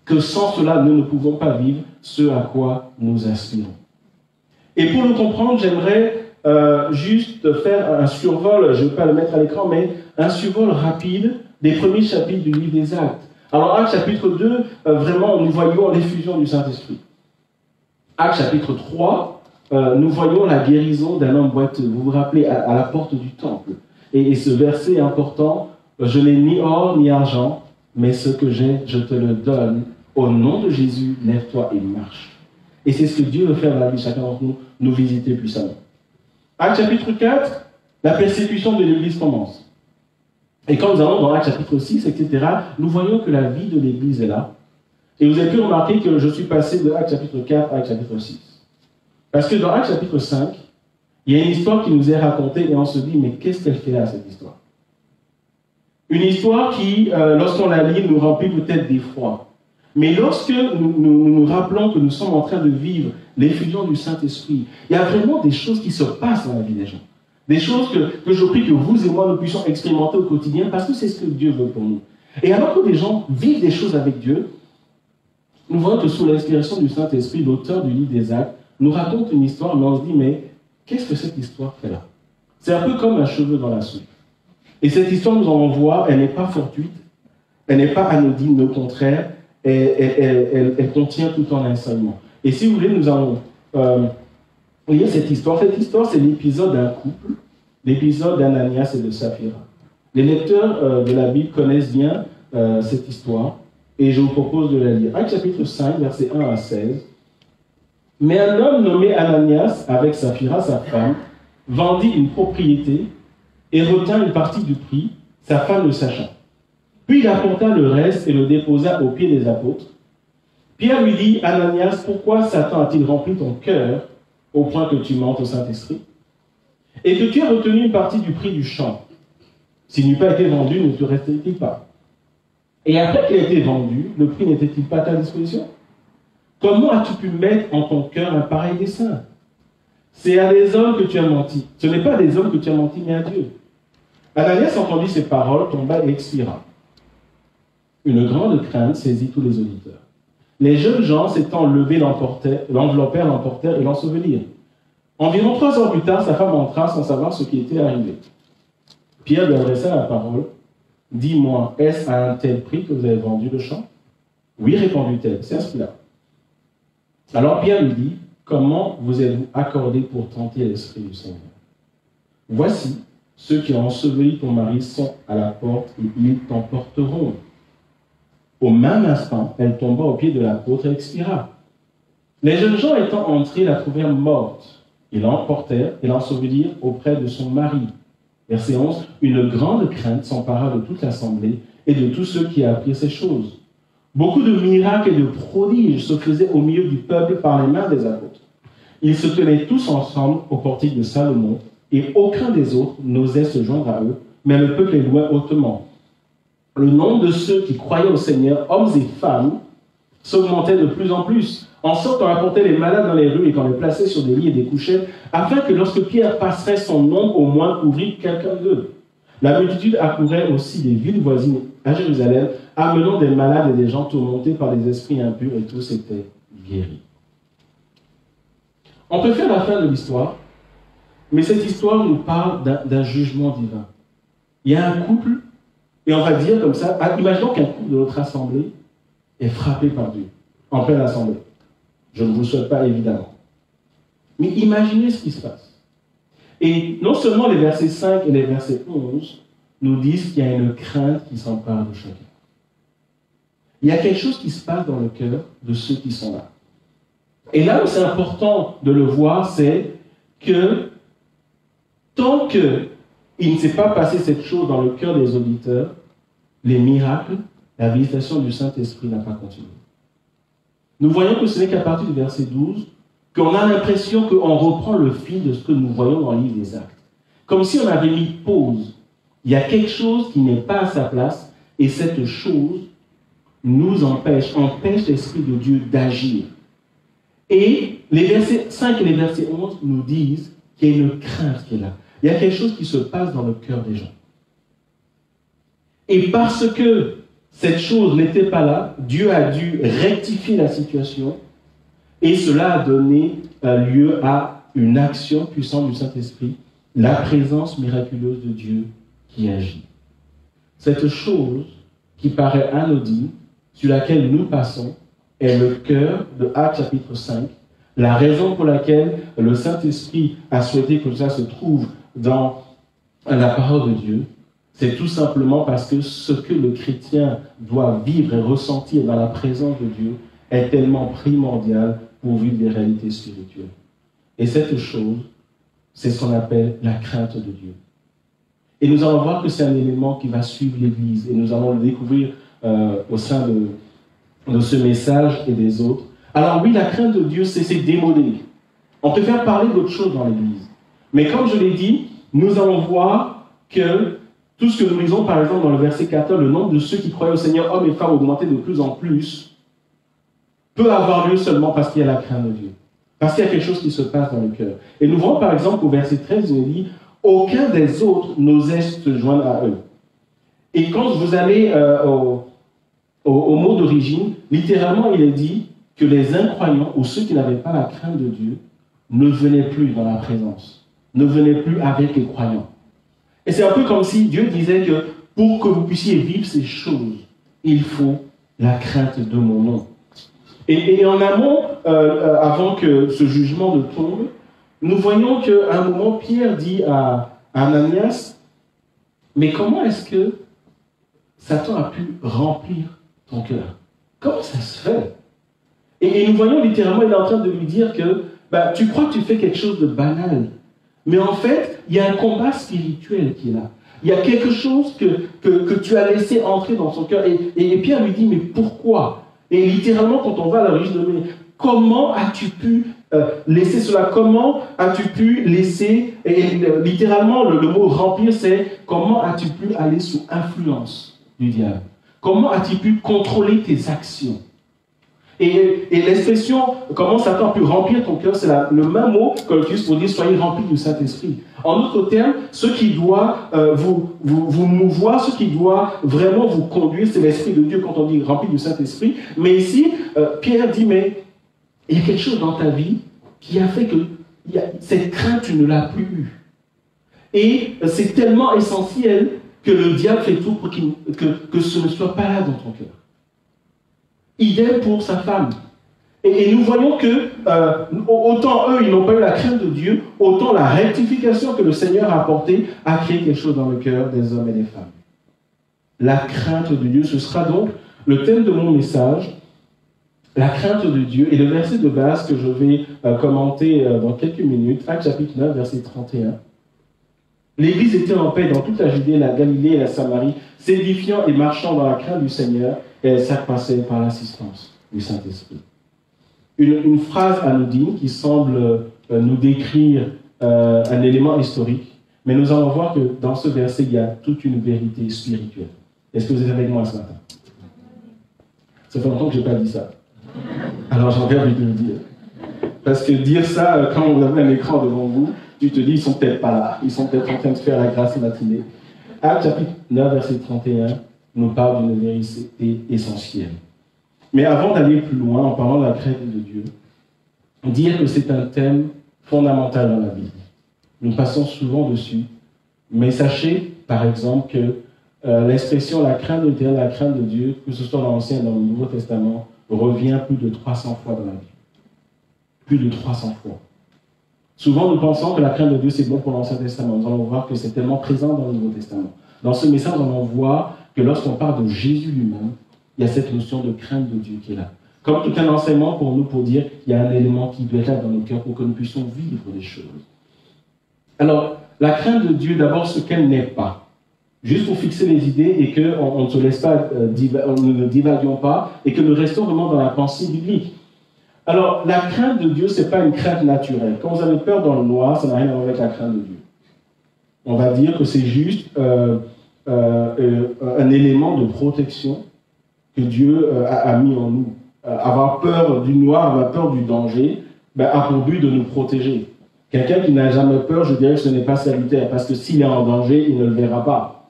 que sans cela, nous ne pouvons pas vivre ce à quoi nous aspirons. Et pour le comprendre, j'aimerais juste faire un survol, je ne vais pas le mettre à l'écran, mais un survol rapide des premiers chapitres du livre des Actes. Alors, Actes chapitre 2, vraiment, nous voyons l'effusion du Saint-Esprit. Actes chapitre 3, nous voyons la guérison d'un homme boiteux. Vous vous rappelez, à la porte du temple. Et ce verset est important. Je n'ai ni or ni argent, mais ce que j'ai, je te le donne. Au nom de Jésus, lève-toi et marche. Et c'est ce que Dieu veut faire dans la vie de chacun d'entre nous, nous visiter puissamment. Actes chapitre 4, la persécution de l'Église commence. Et quand nous allons dans Actes chapitre 6, etc., nous voyons que la vie de l'Église est là. Et vous avez pu remarquer que je suis passé de Actes chapitre 4 à Actes chapitre 6. Parce que dans Actes chapitre 5, il y a une histoire qui nous est racontée et on se dit, mais qu'est-ce qu'elle fait là, cette histoire? Une histoire qui, lorsqu'on la lit, nous remplit peut-être d'effroi. Mais lorsque nous rappelons que nous sommes en train de vivre l'effusion du Saint-Esprit, il y a vraiment des choses qui se passent dans la vie des gens. Des choses que je prie que vous et moi nous puissions expérimenter au quotidien parce que c'est ce que Dieu veut pour nous. Et alors que des gens vivent des choses avec Dieu, nous voyons que sous l'inspiration du Saint-Esprit, l'auteur du livre des Actes nous raconte une histoire, mais on se dit, mais qu'est-ce que cette histoire fait là? C'est un peu comme un cheveu dans la soupe. Et cette histoire, nous allons voir, elle n'est pas fortuite, elle n'est pas anodine, au contraire, elle contient tout un enseignement. Et si vous voulez, nous allons lire cette histoire. Cette histoire, c'est l'épisode d'un couple, l'épisode d'Ananias et de Saphira. Les lecteurs de la Bible connaissent bien cette histoire, et je vous propose de la lire. Actes chapitre 5, versets 1 à 16. Mais un homme nommé Ananias, avec Saphira, sa femme, vendit une propriété et retint une partie du prix, sa femme le sachant. Puis il apporta le reste et le déposa aux pieds des apôtres. Pierre lui dit, Ananias, pourquoi Satan a-t-il rempli ton cœur au point que tu mentes au Saint-Esprit et que tu as retenu une partie du prix du champ? S'il n'eût pas été vendu, ne te restait-il pas? Et après qu'il ait été vendu, le prix n'était-il pas à ta disposition? Comment as-tu pu mettre en ton cœur un pareil dessein? C'est à des hommes que tu as menti. Ce n'est pas à des hommes que tu as menti, mais à Dieu. Ananias entendit ces paroles, tomba et expira. Une grande crainte saisit tous les auditeurs. Les jeunes gens s'étant levés l'enveloppèrent, l'emportèrent et l'ensevelirent. Environ 3 heures plus tard, sa femme entra sans savoir ce qui était arrivé. Pierre lui adressa la parole. « Dis-moi, est-ce à un tel prix que vous avez vendu le champ ?» ?»« Oui, répondit-elle, c'est à ce prix-là. » Alors Pierre lui dit, « Comment vous êtes-vous accordé pour tenter l'Esprit du Seigneur? Voici, ceux qui ont enseveli ton mari sont à la porte et ils t'emporteront. » Au même instant, elle tomba aux pieds de l'apôtre et expira. Les jeunes gens étant entrés la trouvèrent morte. Ils l'emportèrent et l'ensevelirent auprès de son mari. Verset 11, une grande crainte s'empara de toute l'assemblée et de tous ceux qui apprirent ces choses. Beaucoup de miracles et de prodiges se faisaient au milieu du peuple par les mains des apôtres. Ils se tenaient tous ensemble au portique de Salomon et aucun des autres n'osait se joindre à eux, mais le peuple les louait hautement. Le nombre de ceux qui croyaient au Seigneur, hommes et femmes, s'augmentait de plus en plus, en sorte qu'on apportait les malades dans les rues et qu'on les plaçait sur des lits et des couchettes, afin que lorsque Pierre passerait, son ombre au moins couvrit quelqu'un d'eux. La multitude accourait aussi des villes voisines à Jérusalem, amenant des malades et des gens tourmentés par des esprits impurs, et tous étaient guéris. On peut faire la fin de l'histoire, mais cette histoire nous parle d'un jugement divin. Il y a un couple, et on va dire comme ça, imaginons qu'un couple de notre assemblée est frappé par Dieu, en pleine assemblée. Je ne vous le souhaite pas, évidemment. Mais imaginez ce qui se passe. Et non seulement les versets 5 et les versets 11 nous disent qu'il y a une crainte qui s'empare de chacun. Il y a quelque chose qui se passe dans le cœur de ceux qui sont là. Et là où c'est important de le voir, c'est que tant qu'il ne s'est pas passé cette chose dans le cœur des auditeurs, les miracles, la visitation du Saint-Esprit n'a pas continué. Nous voyons que ce n'est qu'à partir du verset 12 qu'on a l'impression qu'on reprend le fil de ce que nous voyons dans le livre des Actes. Comme si on avait mis pause. Il y a quelque chose qui n'est pas à sa place, et cette chose nous empêche l'Esprit de Dieu d'agir. Et les versets 5 et les versets 11 nous disent qu'il y a une crainte qui est là. Il y a quelque chose qui se passe dans le cœur des gens. Et parce que cette chose n'était pas là, Dieu a dû rectifier la situation, et cela a donné lieu à une action puissante du Saint-Esprit, la présence miraculeuse de Dieu qui agit. Cette chose qui paraît anodine, sur laquelle nous passons, est le cœur de Actes chapitre 5, la raison pour laquelle le Saint-Esprit a souhaité que ça se trouve dans la parole de Dieu. C'est tout simplement parce que ce que le chrétien doit vivre et ressentir dans la présence de Dieu est tellement primordial pour vivre des réalités spirituelles. Et cette chose, c'est ce qu'on appelle la crainte de Dieu. Et nous allons voir que c'est un élément qui va suivre l'Église. Et nous allons le découvrir au sein de ce message et des autres. Alors oui, la crainte de Dieu, c'est démodé. On peut faire parler d'autres choses dans l'Église. Mais comme je l'ai dit, nous allons voir que tout ce que nous lisons, par exemple, dans le verset 14, le nombre de ceux qui croyaient au Seigneur, hommes et femmes, augmentait de plus en plus, peut avoir lieu seulement parce qu'il y a la crainte de Dieu. Parce qu'il y a quelque chose qui se passe dans le cœur. Et nous voyons, par exemple, au verset 13, il dit « Aucun des autres n'osait se joindre à eux. » Et quand vous allez au mot d'origine, littéralement, il est dit que les incroyants, ou ceux qui n'avaient pas la crainte de Dieu, ne venaient plus dans la présence, ne venaient plus avec les croyants. Et c'est un peu comme si Dieu disait que pour que vous puissiez vivre ces choses, il faut la crainte de mon nom. Et en amont, avant que ce jugement ne tombe, nous voyons qu'à un moment, Pierre dit à Ananias, mais comment est-ce que Satan a pu remplir ton cœur? Comment ça se fait? Et nous voyons littéralement, il est en train de lui dire que tu crois que tu fais quelque chose de banal. Mais en fait, il y a un combat spirituel qui est là. Il y a quelque chose que tu as laissé entrer dans son cœur. Et Pierre lui dit, mais pourquoi? Et littéralement, quand on va à l'origine de comment as-tu pu laisser cela? Comment as-tu pu laisser, et littéralement, le mot remplir, c'est comment as-tu pu aller sous influence du diable? Comment as-tu pu contrôler tes actions? Et l'expression comment Satan a pu remplir ton cœur, c'est le même mot qu'on utilise pour dire soyez remplis du Saint-Esprit. En d'autres termes, ce qui doit vous mouvoir, ce qui doit vraiment vous conduire, c'est l'Esprit de Dieu quand on dit rempli du Saint-Esprit. Mais ici, Pierre dit, mais il y a quelque chose dans ta vie qui a fait que cette crainte, tu ne l'as plus eue. Et c'est tellement essentiel que le diable fait tout pour que ce ne soit pas là dans ton cœur. Idem pour sa femme. Et nous voyons que autant eux, ils n'ont pas eu la crainte de Dieu, autant la rectification que le Seigneur a apportée a créé quelque chose dans le cœur des hommes et des femmes. La crainte de Dieu, ce sera donc le thème de mon message, la crainte de Dieu. Et le verset de base que je vais commenter dans quelques minutes, Actes chapitre 9, verset 31. L'Église était en paix dans toute la Judée, la Galilée et la Samarie, s'édifiant et marchant dans la crainte du Seigneur, et elle s'accroissait par l'assistance du Saint-Esprit. Une phrase anodine qui semble nous décrire un élément historique, mais nous allons voir que dans ce verset, il y a toute une vérité spirituelle. Est-ce que vous êtes avec moi ce matin? Ça fait longtemps que je n'ai pas dit ça. Alors j'ai envie de le dire. Parce que dire ça, quand vous avez un écran devant vous, tu te dis, ils sont peut-être pas là. Ils sont peut-être en train de faire la grâce matinée. Actes chapitre 9, verset 31, nous parle d'une vérité essentielle. Mais avant d'aller plus loin, en parlant de la crainte de Dieu, dire que c'est un thème fondamental dans la Bible. Nous passons souvent dessus, mais sachez, par exemple, que l'expression la crainte de Dieu, la crainte de Dieu, que ce soit dans l'Ancien et dans le Nouveau Testament, revient plus de 300 fois dans la Bible. Plus de 300 fois. Souvent, nous pensons que la crainte de Dieu, c'est bon pour l'Ancien Testament. Nous allons voir que c'est tellement présent dans le Nouveau Testament. Dans ce message, nous allons voir que lorsqu'on parle de Jésus lui-même, il y a cette notion de crainte de Dieu qui est là. Comme tout un enseignement pour nous, pour dire qu'il y a un élément qui doit être là dans nos cœurs pour que nous puissions vivre des choses. Alors, la crainte de Dieu, d'abord, ce qu'elle n'est pas. Juste pour fixer les idées et qu'on ne se laisse pas, nous ne divaguions pas et que nous restons vraiment dans la pensée biblique. Alors, la crainte de Dieu, ce n'est pas une crainte naturelle. Quand vous avez peur dans le noir, ça n'a rien à voir avec la crainte de Dieu. On va dire que c'est juste un élément de protection que Dieu a mis en nous. Avoir peur du noir, avoir peur du danger, a pour but de nous protéger. Quelqu'un qui n'a jamais peur, je dirais que ce n'est pas salutaire, parce que s'il est en danger, il ne le verra pas.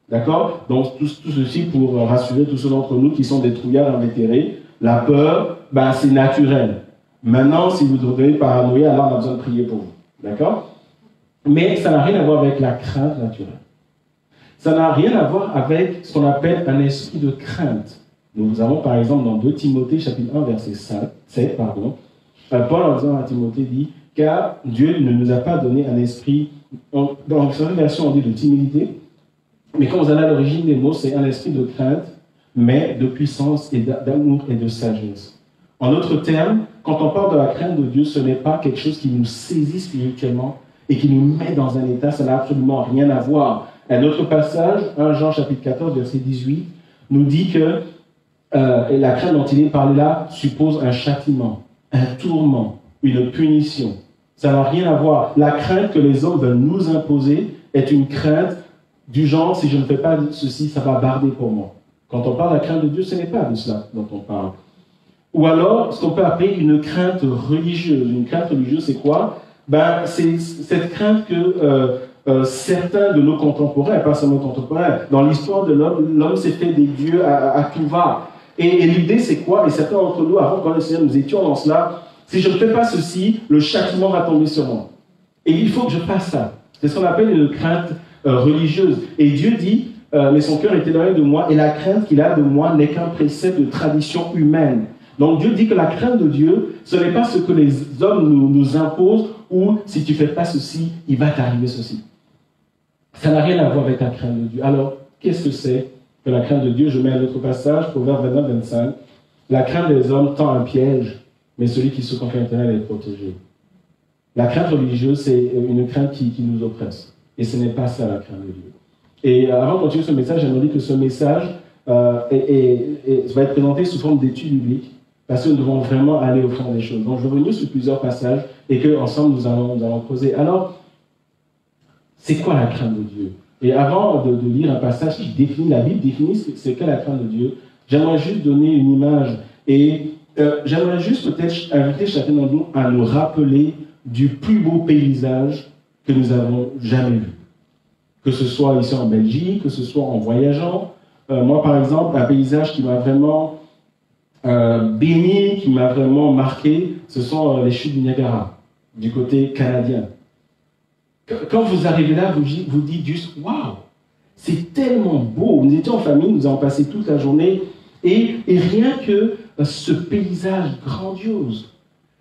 D'accord? Donc, tout ceci pour rassurer tous ceux d'entre nous qui sont des trouillards invétérés. La peur, c'est naturel. Maintenant, si vous devenez paranoïa, alors on a besoin de prier pour vous. D'accord? Mais ça n'a rien à voir avec la crainte naturelle. Ça n'a rien à voir avec ce qu'on appelle un esprit de crainte. Nous avons par exemple dans 2 Timothée, chapitre 1, verset 7, Paul en disant à Timothée dit « Car Dieu ne nous a pas donné un esprit, dans certaines versions on dit de timidité, mais quand vous allez à l'origine des mots, c'est un esprit de crainte, mais de puissance et d'amour et de sagesse. » En d'autres termes, quand on parle de la crainte de Dieu, ce n'est pas quelque chose qui nous saisit spirituellement et qui nous met dans un état, ça n'a absolument rien à voir. Un autre passage, 1 Jean chapitre 14, verset 18, nous dit que la crainte dont il est parlé là suppose un châtiment, un tourment, une punition. Ça n'a rien à voir. La crainte que les hommes veulent nous imposer est une crainte du genre, si je ne fais pas ceci, ça va barder pour moi. Quand on parle de la crainte de Dieu, ce n'est pas de cela dont on parle. Ou alors, ce qu'on peut appeler une crainte religieuse. Une crainte religieuse, c'est quoi? C'est cette crainte que certains de nos contemporains, pas seulement contemporains, dans l'histoire de l'homme s'est fait des dieux à tout va. Et l'idée, c'est quoi? Et certains d'entre nous, avant qu'on le Seigneur, nous étions dans cela. Si je ne fais pas ceci, le châtiment va tomber sur moi. Et il faut que je fasse ça. C'est ce qu'on appelle une crainte religieuse. Et Dieu dit, mais son cœur est éloigné de moi, et la crainte qu'il a de moi n'est qu'un précepte de tradition humaine. Donc Dieu dit que la crainte de Dieu, ce n'est pas ce que les hommes nous imposent, ou si tu ne fais pas ceci, il va t'arriver ceci. Ça n'a rien à voir avec la crainte de Dieu. Alors, qu'est-ce que c'est que la crainte de Dieu? Je mets un autre passage, Proverbe 29, 25. La crainte des hommes tend un piège, mais celui qui se confie à l'Éternel est protégé. La crainte religieuse, c'est une crainte qui nous oppresse. Et ce n'est pas ça la crainte de Dieu. Et avant de continuer ce message, j'aimerais dire que ce message va être présenté sous forme d'études bibliques, parce que nous devons vraiment aller au fond des choses. Donc je vais revenir sur plusieurs passages et qu'ensemble nous allons creuser. Alors, c'est quoi la crainte de Dieu? Et avant de lire un passage qui définit, la Bible définit ce qu'est la crainte de Dieu, j'aimerais juste donner une image. Et j'aimerais juste peut-être inviter chacun d'entre nous à nous rappeler du plus beau paysage que nous avons jamais vu. Que ce soit ici en Belgique, que ce soit en voyageant. Moi, par exemple, un paysage qui m'a vraiment béni, qui m'a vraiment marqué, ce sont les chutes du Niagara, du côté canadien. Quand vous arrivez là, vous dites juste « Waouh, c'est tellement beau !» Nous étions en famille, nous avons passé toute la journée, et rien que ce paysage grandiose,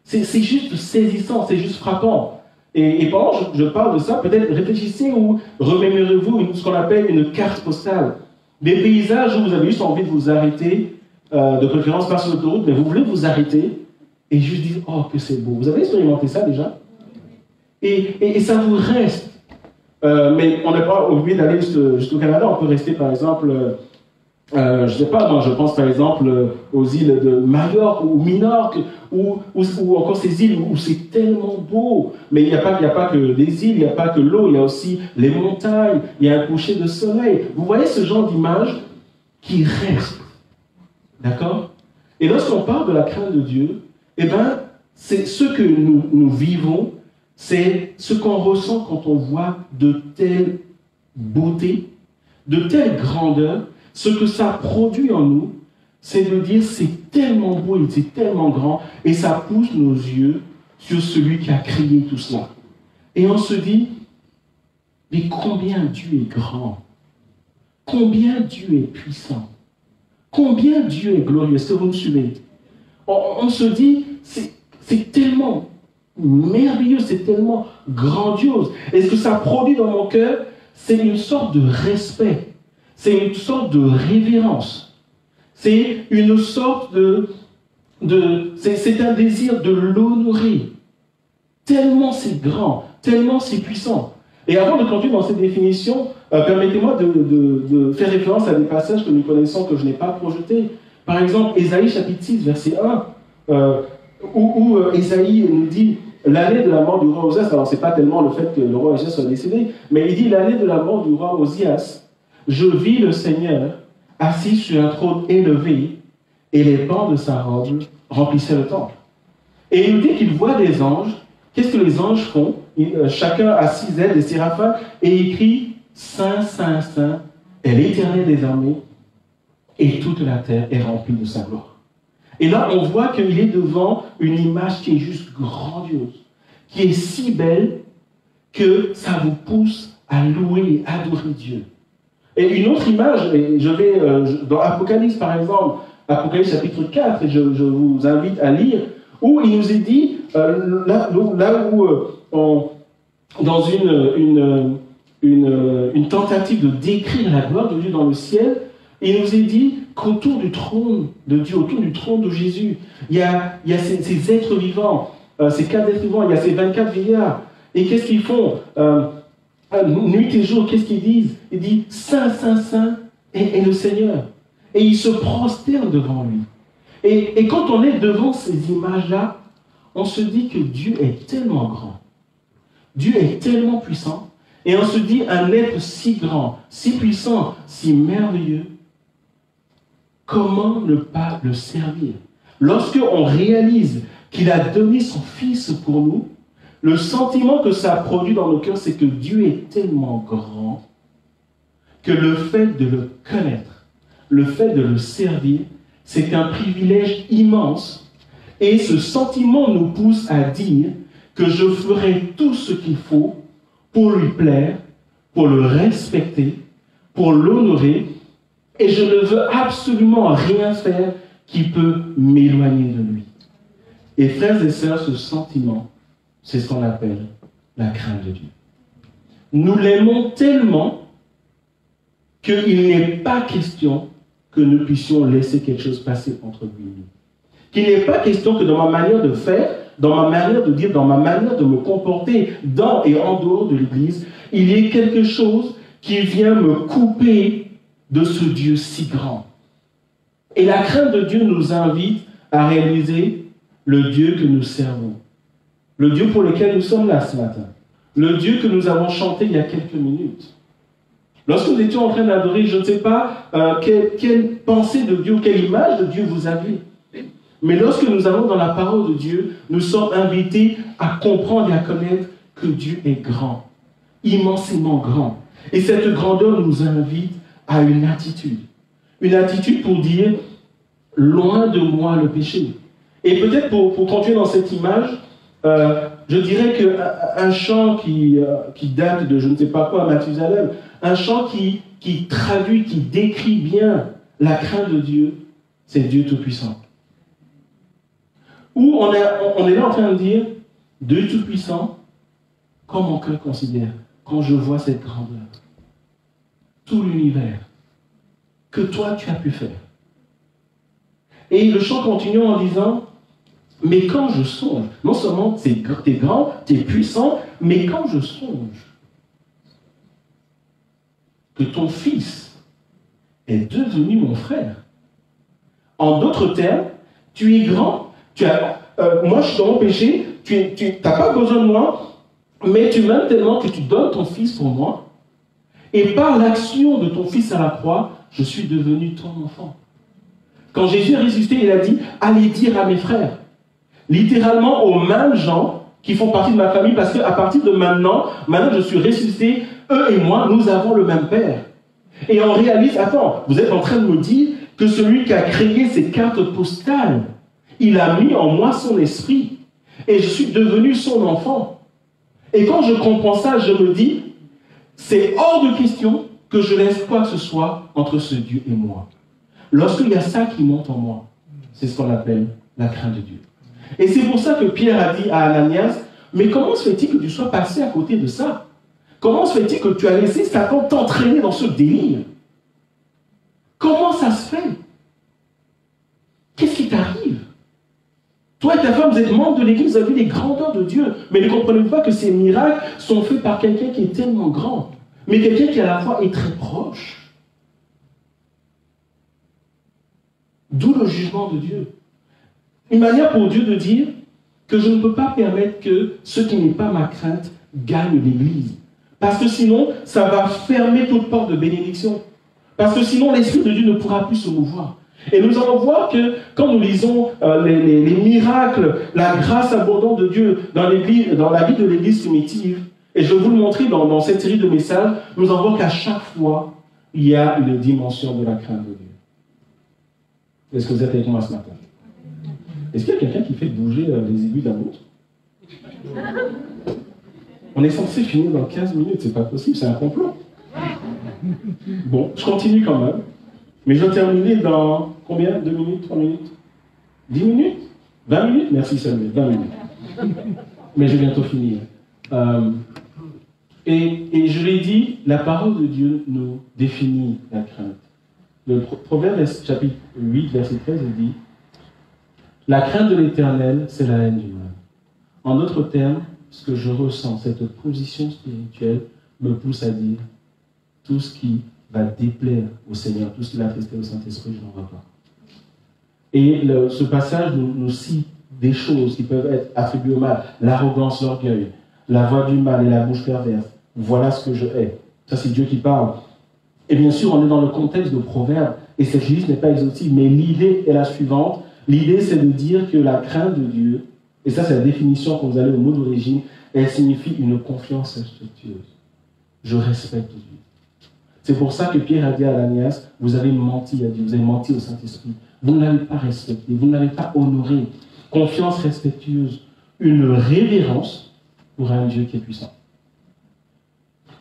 c'est juste saisissant, c'est juste frappant. Et pendant que je parle de ça, peut-être réfléchissez ou remémorez-vous ce qu'on appelle une carte postale. Des paysages où vous avez juste envie de vous arrêter, de préférence pas sur l'autoroute, mais vous voulez vous arrêter et juste dire « Oh, que c'est beau !» Vous avez expérimenté ça déjà? Et ça vous reste. Mais on n'est pas obligé d'aller jusqu'au Canada. On peut rester, par exemple, je ne sais pas, moi je pense par exemple aux îles de Majorque ou Minorque, ou encore ces îles où c'est tellement beau. Mais il n'y a pas que des îles, il n'y a pas que l'eau, il y a aussi les montagnes, il y a un coucher de soleil. Vous voyez ce genre d'image qui reste. D'accord? Et lorsqu'on parle de la crainte de Dieu, eh bien, c'est ce que nous vivons. C'est ce qu'on ressent quand on voit de telles beautés, de telles grandeurs. Ce que ça produit en nous, c'est de dire c'est tellement beau et c'est tellement grand, et ça pousse nos yeux sur celui qui a créé tout cela. Et on se dit, mais combien Dieu est grand, combien Dieu est puissant, combien Dieu est glorieux. Est-ce que vous me suivez? On se dit, c'est tellement merveilleux, c'est tellement grandiose. Et ce que ça produit dans mon cœur, c'est une sorte de respect, c'est une sorte de révérence, c'est une sorte c'est un désir de l'honorer. Tellement c'est grand, tellement c'est puissant. Et avant de continuer dans cette définition, permettez-moi de faire référence à des passages que nous connaissons, que je n'ai pas projetés. Par exemple, Ésaïe chapitre 6, verset 1, où Ésaïe nous dit l'année de la mort du roi Osias. Alors, ce n'est pas tellement le fait que le roi Osias soit décédé, mais il dit l'année de la mort du roi Osias, je vis le Seigneur assis sur un trône élevé, et les pans de sa robe remplissaient le temple. Et il nous dit qu'il voit des anges. Qu'est-ce que les anges font? Chacun a 6 ailes, des séraphins, et il crie Saint, Saint, Saint est l'Éternel des armées, et toute la terre est remplie de sa gloire. Et là, on voit qu'il est devant une image qui est juste grandiose, qui est si belle que ça vous pousse à louer et adorer Dieu. Et une autre image, et je vais dans Apocalypse par exemple, Apocalypse chapitre 4, et je vous invite à lire, où il nous est dit, là où dans une tentative de décrire la gloire de Dieu dans le ciel, il nous est dit qu'autour du trône de Dieu, autour du trône de Jésus, il y a ces êtres vivants, ces 4 êtres vivants, il y a ces 24 vieillards. Et qu'est-ce qu'ils font? Nuit et jour, qu'est-ce qu'ils disent? Ils disent Saint, Saint, Saint est le Seigneur. Et ils se prosternent devant lui. Et quand on est devant ces images-là, on se dit que Dieu est tellement grand. Dieu est tellement puissant. Et on se dit, un être si grand, si puissant, si merveilleux, comment ne pas le servir? Lorsqu'on réalise qu'il a donné son Fils pour nous, le sentiment que ça a produit dans nos cœurs, c'est que Dieu est tellement grand que le fait de le connaître, le fait de le servir, c'est un privilège immense. Et ce sentiment nous pousse à dire que je ferai tout ce qu'il faut pour lui plaire, pour le respecter, pour l'honorer, et je ne veux absolument rien faire qui peut m'éloigner de lui. Et frères et sœurs, ce sentiment, c'est ce qu'on appelle la crainte de Dieu. Nous l'aimons tellement qu'il n'est pas question que nous puissions laisser quelque chose passer entre lui et nous. Qu'il n'est pas question que dans ma manière de faire, dans ma manière de dire, dans ma manière de me comporter dans et en dehors de l'Église, il y ait quelque chose qui vient me couper de ce Dieu si grand. Et la crainte de Dieu nous invite à réaliser le Dieu que nous servons. Le Dieu pour lequel nous sommes là ce matin. Le Dieu que nous avons chanté il y a quelques minutes. Lorsque nous étions en train d'adorer, je ne sais pas quelle pensée de Dieu, quelle image de Dieu vous avez. Mais lorsque nous allons dans la parole de Dieu, nous sommes invités à comprendre et à connaître que Dieu est grand, immensément grand. Et cette grandeur nous invite à une attitude. Une attitude pour dire, loin de moi le péché. Et peut-être pour continuer dans cette image, je dirais qu'un chant qui date de je ne sais pas quoi, Mathusalem, un chant qui traduit, qui décrit bien la crainte de Dieu, c'est Dieu Tout-Puissant. Où on est là en train de dire, Dieu Tout-Puissant, quand mon cœur considère, quand je vois cette grandeur, tout l'univers, que toi tu as pu faire. Et le chant continue en disant, mais quand je songe, non seulement tu es grand, tu es puissant, mais quand je songe que ton fils est devenu mon frère, en d'autres termes, tu es grand, moi je suis dans mon péché, tu n'as pas besoin de moi, mais tu m'aimes tellement que tu donnes ton fils pour moi, et par l'action de ton fils à la croix, je suis devenu ton enfant. Quand Jésus est ressuscité, il a dit, allez dire à mes frères, littéralement aux mêmes gens qui font partie de ma famille, parce qu'à partir de maintenant je suis ressuscité, eux et moi, nous avons le même Père. Et on réalise, attends, vous êtes en train de me dire que celui qui a créé ces cartes postales, il a mis en moi son esprit, et je suis devenu son enfant. Et quand je comprends ça, je me dis, c'est hors de question que je laisse quoi que ce soit entre ce Dieu et moi. Lorsqu'il y a ça qui monte en moi, c'est ce qu'on appelle la crainte de Dieu. Et c'est pour ça que Pierre a dit à Ananias, mais comment se fait-il que tu sois passé à côté de ça? Comment se fait-il que tu as laissé Satan t'entraîner dans ce délire? Comment ça se fait? Qu'est-ce qui t'arrive? Toi et ta femme, vous êtes membres de l'Église, vous avez vu les grandeurs de Dieu, mais ne comprenez pas que ces miracles sont faits par quelqu'un qui est tellement grand, mais quelqu'un qui à la fois est très proche. D'où le jugement de Dieu. Une manière pour Dieu de dire que je ne peux pas permettre que ce qui n'est pas ma crainte gagne l'Église. Parce que sinon, ça va fermer toute porte de bénédiction. Parce que sinon, l'Esprit de Dieu ne pourra plus se mouvoir. Et nous allons voir que quand nous lisons les miracles, la grâce abondante de Dieu dans la vie de l'Église primitive, et je vais vous le montrer dans cette série de messages, nous allons voir qu'à chaque fois, il y a une dimension de la crainte de Dieu. Est-ce que vous êtes avec moi ce matin? Est-ce qu'il y a quelqu'un qui fait bouger les aiguilles d'un autre? On est censé finir dans 15 minutes, c'est pas possible, c'est un complot. Bon, je continue quand même. Mais je vais terminer dans combien? 2 minutes, 3 minutes? 10 minutes? 20 minutes? Merci Samuel, 20 minutes. Mais je vais bientôt finir. Et je l'ai dit, la parole de Dieu nous définit la crainte. Le Proverbe chapitre 8, verset 13, il dit « La crainte de l'Éternel, c'est la haine du mal. » En d'autres termes, ce que je ressens, cette position spirituelle, me pousse à dire « Tout ce qui va déplaire au Seigneur, tout ce qui va attrister au Saint-Esprit, je n'en veux pas. » Et ce passage nous cite des choses qui peuvent être attribuées au mal. L'arrogance, l'orgueil, la voix du mal et la bouche perverse. Voilà ce que je hais. Ça, c'est Dieu qui parle. Et bien sûr, on est dans le contexte de Proverbes, et cette liste n'est pas exhaustive, mais l'idée est la suivante. L'idée, c'est de dire que la crainte de Dieu, et ça, c'est la définition quand vous allez au mot d'origine, elle signifie une confiance respectueuse. Je respecte Dieu. C'est pour ça que Pierre a dit à Ananias, vous avez menti à Dieu, vous avez menti au Saint-Esprit. Vous ne l'avez pas respecté, vous ne l'avez pas honoré. Confiance respectueuse, une révérence pour un Dieu qui est puissant.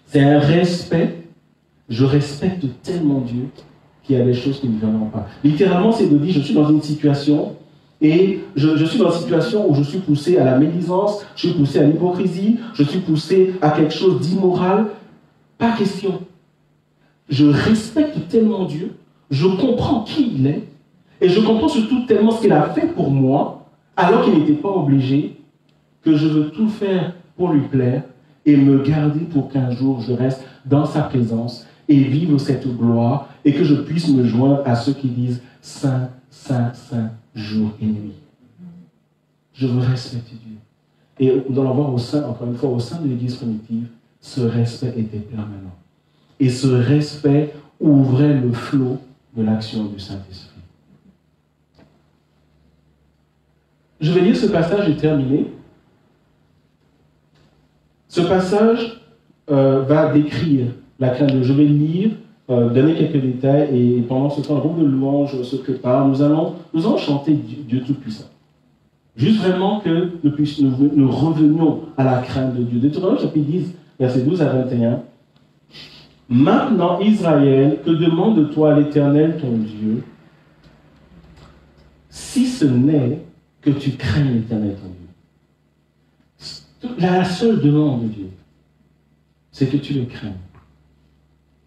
C'est un respect. Je respecte tellement Dieu qu'il y a des choses qui ne viendront pas. Littéralement, c'est de dire, je suis dans une situation, et je suis dans une situation où je suis poussé à la médisance, je suis poussé à l'hypocrisie, je suis poussé à quelque chose d'immoral. Pas question. Je respecte tellement Dieu, je comprends qui il est, Et je comprends surtout tellement ce qu'il a fait pour moi, alors qu'il n'était pas obligé, que je veux tout faire pour lui plaire et me garder pour qu'un jour je reste dans sa présence et vivre cette gloire et que je puisse me joindre à ceux qui disent Saint, Saint, Saint, jour et nuit. Je veux respecter Dieu. Et nous allons voir au sein, encore une fois, au sein de l'Église primitive, ce respect était permanent. Et ce respect ouvrait le flot de l'action du Saint-Esprit. Je vais lire ce passage et terminer. Ce passage va décrire la crainte de Dieu. Je vais lire, donner quelques détails, et pendant ce temps, le groupe de louanges se prépare. Nous allons chanter Dieu Tout-Puissant. Juste vraiment que nous revenions à la crainte de Dieu. Deutéronome chapitre 10, versets 12 à 21. Maintenant, Israël, que demande de toi l'Éternel ton Dieu, si ce n'est que tu craignes l'Éternel ton Dieu. La seule demande de Dieu, c'est que tu le craignes.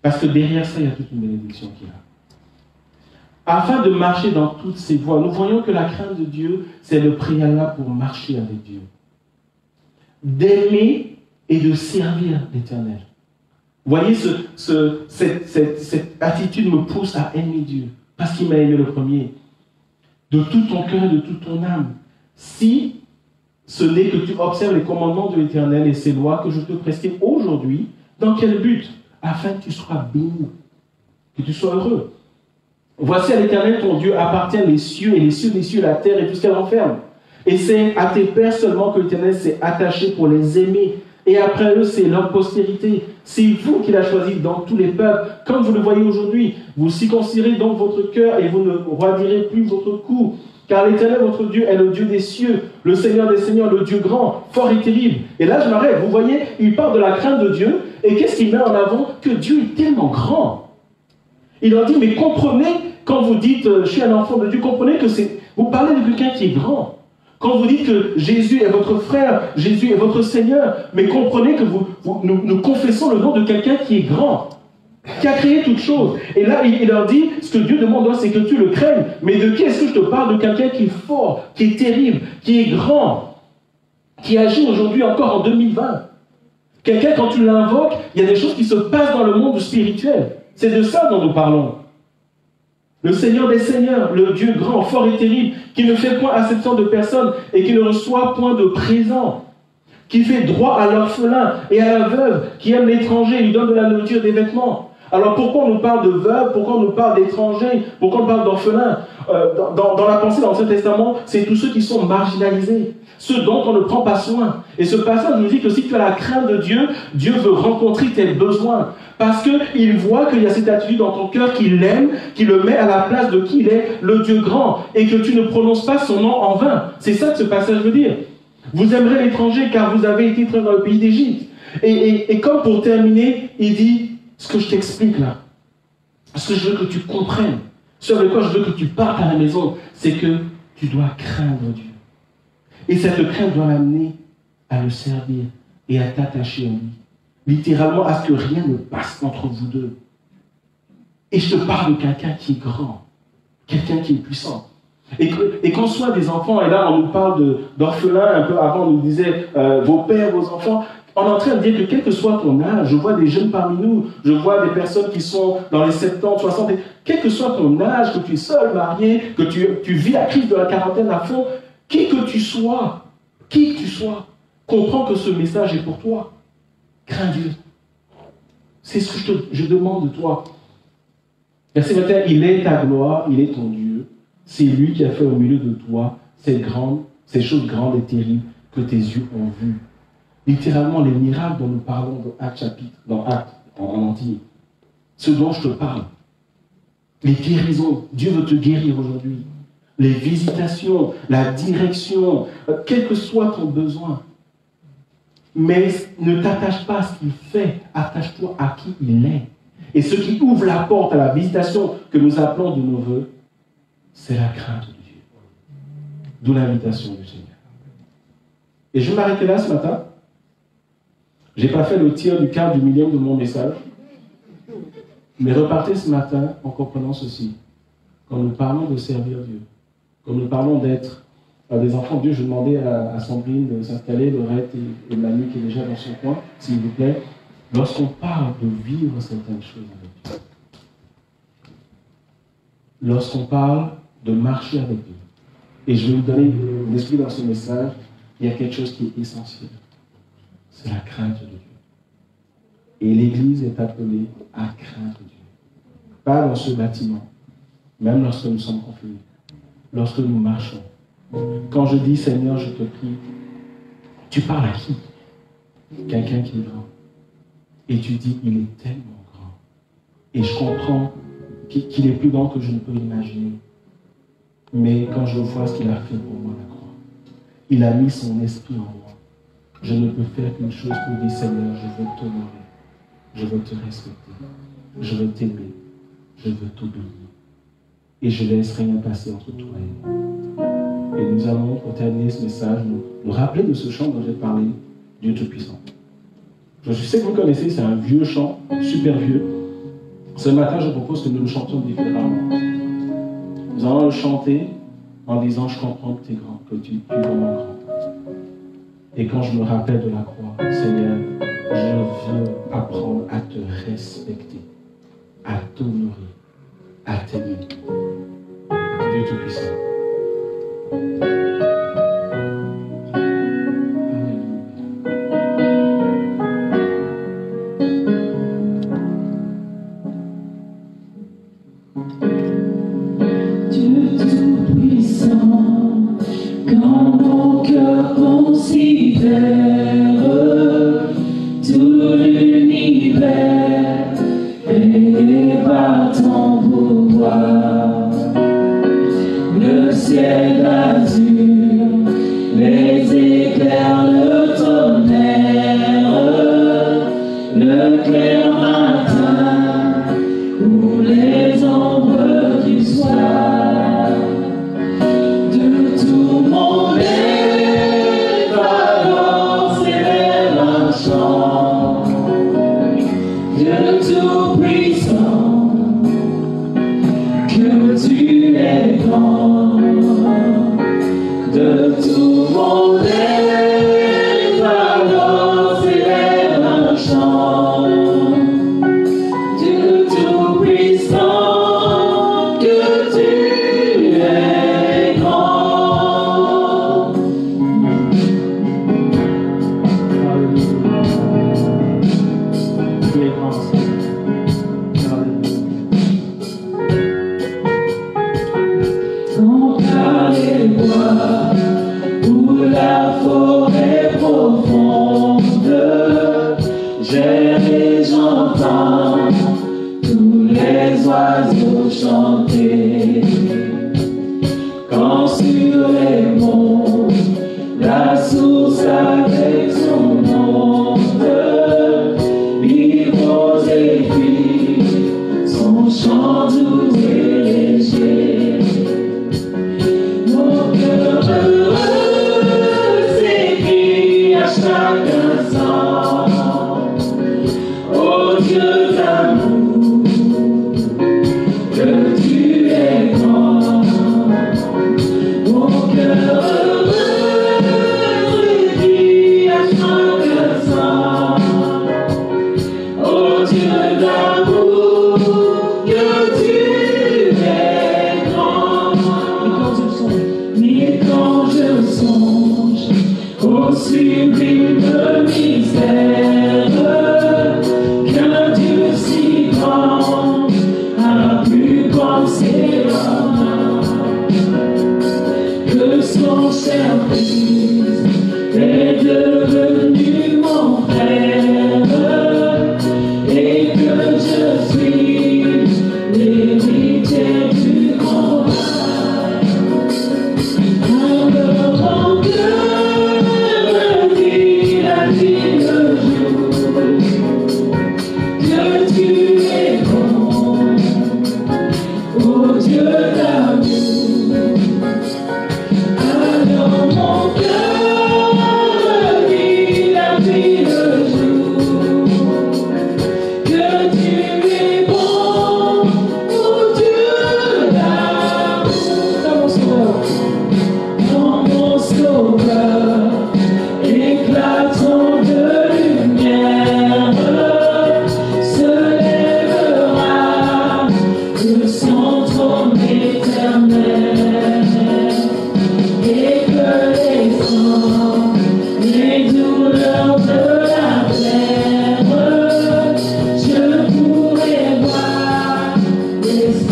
Parce que derrière ça, il y a toute une bénédiction qu'il a. Afin de marcher dans toutes ces voies, nous voyons que la crainte de Dieu, c'est le préalable pour marcher avec Dieu. D'aimer et de servir l'Éternel. Vous voyez, cette attitude me pousse à aimer Dieu, parce qu'il m'a aimé le premier. De tout ton cœur et de toute ton âme. Si ce n'est que tu observes les commandements de l'Éternel et ses lois que je te prescris aujourd'hui, dans quel but? Afin que tu sois béni, que tu sois heureux. Voici à l'Éternel ton Dieu appartiennent les cieux et les cieux des cieux, la terre et tout ce qu'elle renferme. Et c'est à tes pères seulement que l'Éternel s'est attaché pour les aimer. Et après eux, c'est leur postérité. C'est vous qu'il a choisi dans tous les peuples. Comme vous le voyez aujourd'hui, vous circoncirez donc votre cœur et vous ne roidirez plus votre cou. Car l'Éternel, votre Dieu, est le Dieu des cieux, le Seigneur des seigneurs, le Dieu grand, fort et terrible. Et là, je m'arrête. Vous voyez, il parle de la crainte de Dieu. Et qu'est-ce qu'il met en avant? Que Dieu est tellement grand. Il leur dit, mais comprenez, quand vous dites, je suis un enfant de Dieu, comprenez que vous parlez de quelqu'un qui est grand. Quand vous dites que Jésus est votre frère, Jésus est votre Seigneur, mais comprenez que nous confessons le nom de quelqu'un qui est grand, qui a créé toutes choses. Et là, il leur dit, ce que Dieu demande, c'est que tu le craignes. Mais de qui est-ce que je te parle? De quelqu'un qui est fort, qui est terrible, qui est grand, qui agit aujourd'hui encore en 2020. Quelqu'un, quand tu l'invoques, il y a des choses qui se passent dans le monde spirituel. C'est de ça dont nous parlons. Le Seigneur des seigneurs, le Dieu grand, fort et terrible, qui ne fait point acception de personne et qui ne reçoit point de présent, qui fait droit à l'orphelin et à la veuve, qui aime l'étranger et lui donne de la nourriture et des vêtements. Alors pourquoi on nous parle de veuve, pourquoi on nous parle d'étrangers, pourquoi on parle d'orphelins? Dans la pensée dans l'Ancien Testament, c'est tous ceux qui sont marginalisés, ceux dont on ne prend pas soin. Et ce passage nous dit que si tu as la crainte de Dieu, Dieu veut rencontrer tes besoins. Parce qu'il voit qu'il y a cette attitude dans ton cœur qu'il l'aime, qu'il le met à la place de qui il est, le Dieu grand, et que tu ne prononces pas son nom en vain. C'est ça que ce passage veut dire. Vous aimerez l'étranger car vous avez été traînés dans le pays d'Égypte. Et comme pour terminer, il dit, ce que je t'explique là, ce que je veux que tu comprennes, ce avec quoi je veux que tu partes à la maison, c'est que tu dois craindre Dieu. Et cette crainte doit l'amener à le servir et à t'attacher à lui. Littéralement, à ce que rien ne passe entre vous deux. Et je te parle de quelqu'un qui est grand, quelqu'un qui est puissant. Et qu'on soit des enfants, et là on nous parle d'orphelins, un peu avant on nous disait vos pères, vos enfants, on est en train de dire que quel que soit ton âge, je vois des jeunes parmi nous, je vois des personnes qui sont dans les 70, 60, quel que soit ton âge, que tu es seul, marié, que tu vis la crise de la quarantaine à fond, qui que tu sois, comprends que ce message est pour toi. Crains Dieu. C'est ce que je demande de toi. Verset 21, il est ta gloire, il est ton Dieu. C'est lui qui a fait au milieu de toi ces choses grandes et terribles que tes yeux ont vues. Littéralement, les miracles dont nous parlons dans Actes chapitre, dans Actes en entier. Ce dont je te parle. Les guérisons. Dieu veut te guérir aujourd'hui. Les visitations, la direction, quel que soit ton besoin. Mais ne t'attache pas à ce qu'il fait, attache-toi à qui il est. Et ce qui ouvre la porte à la visitation que nous appelons de nos voeux, c'est la crainte de Dieu. D'où l'invitation du Seigneur. Et je vais m'arrêter là ce matin. Je n'ai pas fait le tir du quart du millième de mon message. Mais repartez ce matin en comprenant ceci. quand nous parlons de servir Dieu, quand nous parlons d'être des enfants de Dieu, je demandais à Sandrine de s'installer, Laurette et Manu qui est déjà dans son coin, s'il vous plaît. Lorsqu'on parle de vivre certaines choses avec Dieu, lorsqu'on parle de marcher avec Dieu, et je vais vous donner l'esprit dans ce message, il y a quelque chose qui est essentiel. C'est la crainte de Dieu. Et l'Église est appelée à craindre Dieu. Pas dans ce bâtiment, même lorsque nous sommes confinés, lorsque nous marchons. Quand je dis Seigneur, je te prie, tu parles à qui? Quelqu'un qui est grand. Et tu dis, il est tellement grand. Et je comprends qu'il est plus grand que je ne peux imaginer. Mais quand je vois ce qu'il a fait pour moi, la croix, il a mis son esprit en moi. Je ne peux faire qu'une chose pour dire, Seigneur, je veux t'honorer, je veux te respecter, je veux t'aimer, je veux t'obéir. Et je laisse rien passer entre toi et moi. Et nous allons, pour terminer ce message, nous rappeler de ce chant dont j'ai parlé, Dieu Tout-Puissant. Je sais que vous connaissez, c'est un vieux chant, super vieux. Ce matin, je propose que nous le chantions différemment. Nous allons le chanter en disant, je comprends que tu es grand, que tu es vraiment grand. Et quand je me rappelle de la croix, Seigneur, je veux apprendre à te respecter, à t'honorer, à t'aimer. Dieu Tout-Puissant. Tout l'univers et par ton pouvoir, le ciel azur, les éclairs, le tonnerre, le clair matin ou les ombres du soir, de tout mon être alors s'élève un chant, Dieu tout-puissant, que tu es grand, de tout mon être alors s'élève un chant, Dieu tout-puissant, que tu es grand. Tu es grand, Seigneur. Quand par les bois ou la forêt profonde, j'aime et j'entends tous les oiseaux chanter. Quand sur les monts, la source avec son monde, livre et puis son chant doux et léger. Mon cœur heureux s'écrie à chaque instant, ô Dieu d'amour, que tu es grand. Mon cœur heureux s'écrie à chaque instant, ô Dieu d'amour, que tu es grand. Mais quand je songe au sublime mystère qu'un Dieu si grand a pu penser en moi, que son cher Fils est devenu mon frère et que je suis l'héritier du grand. Alors mon cœur me dit la nuit le jour, que tu es bon, ô Dieu d'amour. Alors mon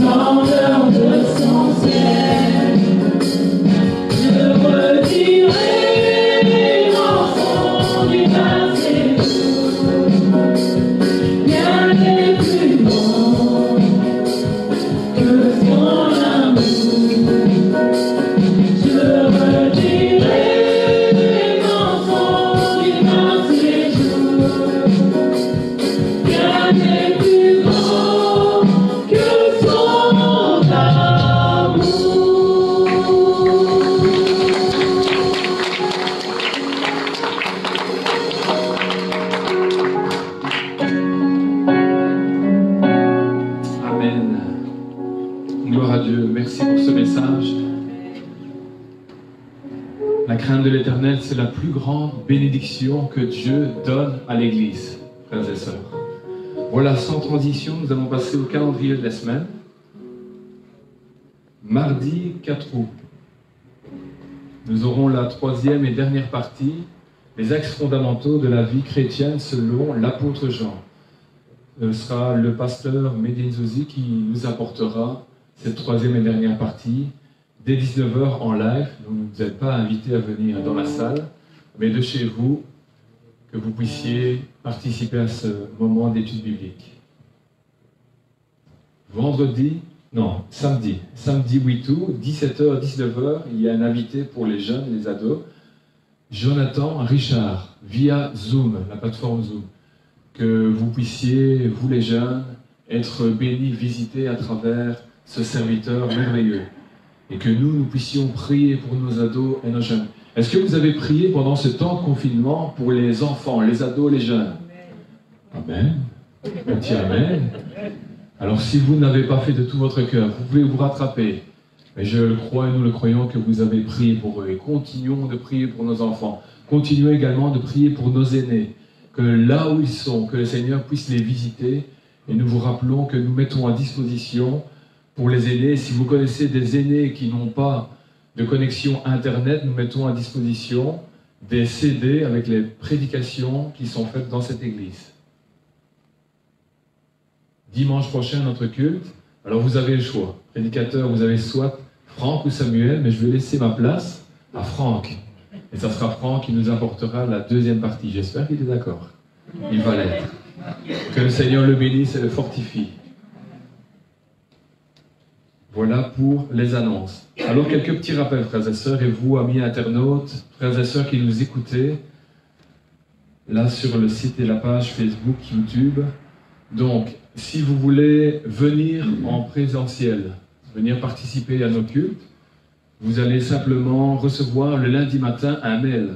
splendeur de son ciel. Je redirai l'enfant du passé, bien des plus grands que son amour. Je redirai l'enfant du passé, bien des plus grands que son amour. Amen. Gloire à Dieu. Merci pour ce message. La crainte de l'Éternel, c'est la plus grande bénédiction que Dieu donne à l'Église, frères et sœurs. Voilà, sans transition, nous allons passer au calendrier de la semaine. Mardi 4 août, nous aurons la troisième et dernière partie, les axes fondamentaux de la vie chrétienne selon l'apôtre Jean. Ce sera le pasteur Medinzozi qui nous apportera cette troisième et dernière partie dès 19h en live. Donc vous n'êtes pas invités à venir dans la salle, mais de chez vous, que vous puissiez participer à ce moment d'étude biblique. Samedi 8 août, 17h, 19h, il y a un invité pour les jeunes et les ados, Jonathan Richard, via Zoom, la plateforme Zoom. Que vous puissiez, vous les jeunes, être bénis, visités à travers ce serviteur merveilleux. Et que nous puissions prier pour nos ados et nos jeunes. Est-ce que vous avez prié pendant ce temps de confinement pour les enfants, les ados, les jeunes? Amen. Un petit amen. Alors si vous n'avez pas fait de tout votre cœur, vous pouvez vous rattraper. Mais je le crois et nous le croyons que vous avez prié pour eux. Et continuons de prier pour nos enfants. Continuons également de prier pour nos aînés. Que là où ils sont, que le Seigneur puisse les visiter. Et nous vous rappelons que nous mettons à disposition pour les aînés. Si vous connaissez des aînés qui n'ont pas de connexion Internet, nous mettons à disposition des CD avec les prédications qui sont faites dans cette église. Dimanche prochain, notre culte. Alors vous avez le choix. Prédicateur, vous avez soit Franck ou Samuel, mais je vais laisser ma place à Franck. Et ça sera Franck qui nous apportera la deuxième partie. J'espère qu'il est d'accord. Il va l'être. Que le Seigneur le bénisse et le fortifie. Voilà pour les annonces. Alors quelques petits rappels, frères et sœurs, et vous, amis internautes, frères et sœurs qui nous écoutez, là sur le site et la page Facebook, YouTube. Donc, si vous voulez venir en présentiel, venir participer à nos cultes, vous allez simplement recevoir le lundi matin un mail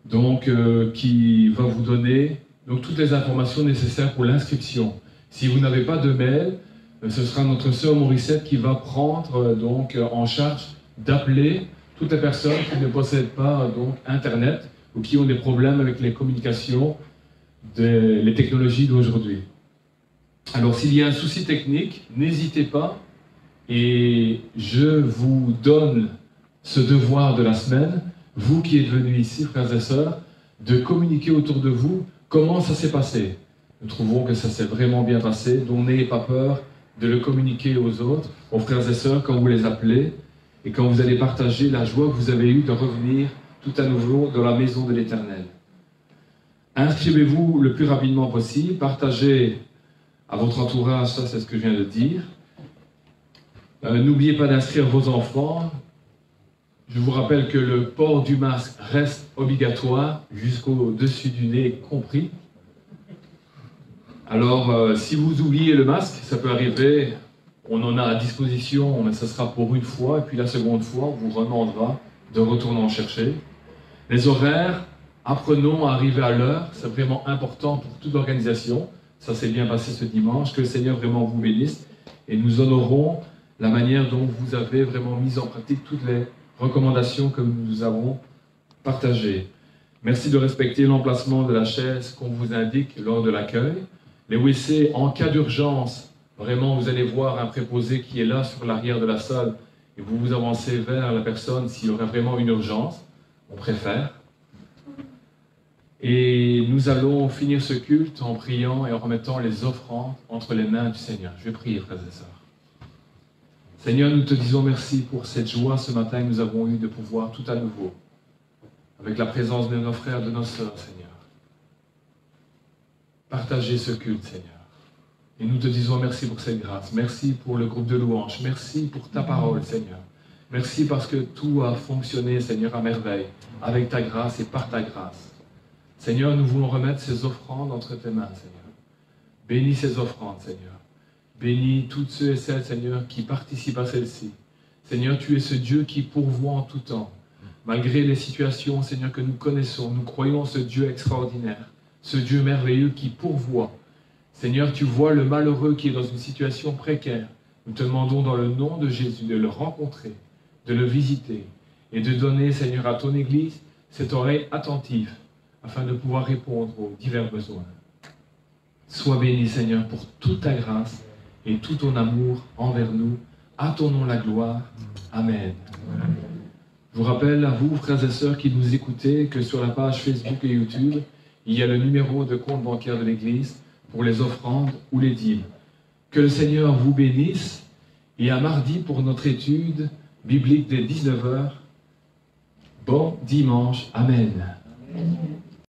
donc, qui va vous donner donc, toutes les informations nécessaires pour l'inscription. Si vous n'avez pas de mail, ce sera notre sœur Morissette qui va prendre donc, en charge d'appeler toutes les personnes qui ne possèdent pas donc, Internet ou qui ont des problèmes avec les communications, les technologies d'aujourd'hui. Alors s'il y a un souci technique, n'hésitez pas et je vous donne ce devoir de la semaine, vous qui êtes venus ici, frères et sœurs, de communiquer autour de vous comment ça s'est passé. Nous trouvons que ça s'est vraiment bien passé, donc n'ayez pas peur de le communiquer aux autres, aux frères et sœurs, quand vous les appelez et quand vous allez partager la joie que vous avez eue de revenir tout à nouveau dans la maison de l'Éternel. Inscrivez-vous le plus rapidement possible, partagez à votre entourage, ça c'est ce que je viens de dire. N'oubliez pas d'inscrire vos enfants. Je vous rappelle que le port du masque reste obligatoire jusqu'au-dessus du nez compris. Alors, si vous oubliez le masque, ça peut arriver, on en a à disposition, mais ça sera pour une fois, et puis la seconde fois, on vous demandera de retourner en chercher. Les horaires, apprenons à arriver à l'heure, c'est vraiment important pour toute l'organisation. Ça s'est bien passé ce dimanche, que le Seigneur vraiment vous bénisse, et nous honorons la manière dont vous avez vraiment mis en pratique toutes les recommandations que nous avons partagées. Merci de respecter l'emplacement de la chaise qu'on vous indique lors de l'accueil. Les WC, en cas d'urgence, vraiment, vous allez voir un préposé qui est là sur l'arrière de la salle et vous vous avancez vers la personne s'il y aurait vraiment une urgence. On préfère. Et nous allons finir ce culte en priant et en remettant les offrandes entre les mains du Seigneur. Je vais prier, frères et sœurs. Seigneur, nous te disons merci pour cette joie ce matin que nous avons eue de pouvoir tout à nouveau, avec la présence de nos frères, de nos sœurs, Seigneur, partager ce culte, Seigneur. Et nous te disons merci pour cette grâce. Merci pour le groupe de louanges. Merci pour ta parole, Seigneur. Merci parce que tout a fonctionné, Seigneur, à merveille, avec ta grâce et par ta grâce. Seigneur, nous voulons remettre ces offrandes entre tes mains, Seigneur. Bénis ces offrandes, Seigneur. Bénis toutes ceux et celles, Seigneur, qui participent à celles-ci. Seigneur, tu es ce Dieu qui pourvoit en tout temps. Malgré les situations, Seigneur, que nous connaissons, nous croyons en ce Dieu extraordinaire, ce Dieu merveilleux qui pourvoit. Seigneur, tu vois le malheureux qui est dans une situation précaire. Nous te demandons dans le nom de Jésus de le rencontrer, de le visiter et de donner, Seigneur, à ton Église cette oreille attentive afin de pouvoir répondre aux divers besoins. Sois béni, Seigneur, pour toute ta grâce et tout ton amour envers nous. À ton nom la gloire. Amen. Je vous rappelle à vous, frères et sœurs qui nous écoutez, que sur la page Facebook et YouTube, il y a le numéro de compte bancaire de l'Église pour les offrandes ou les dîmes. Que le Seigneur vous bénisse et à mardi pour notre étude biblique dès 19h. Bon dimanche. Amen.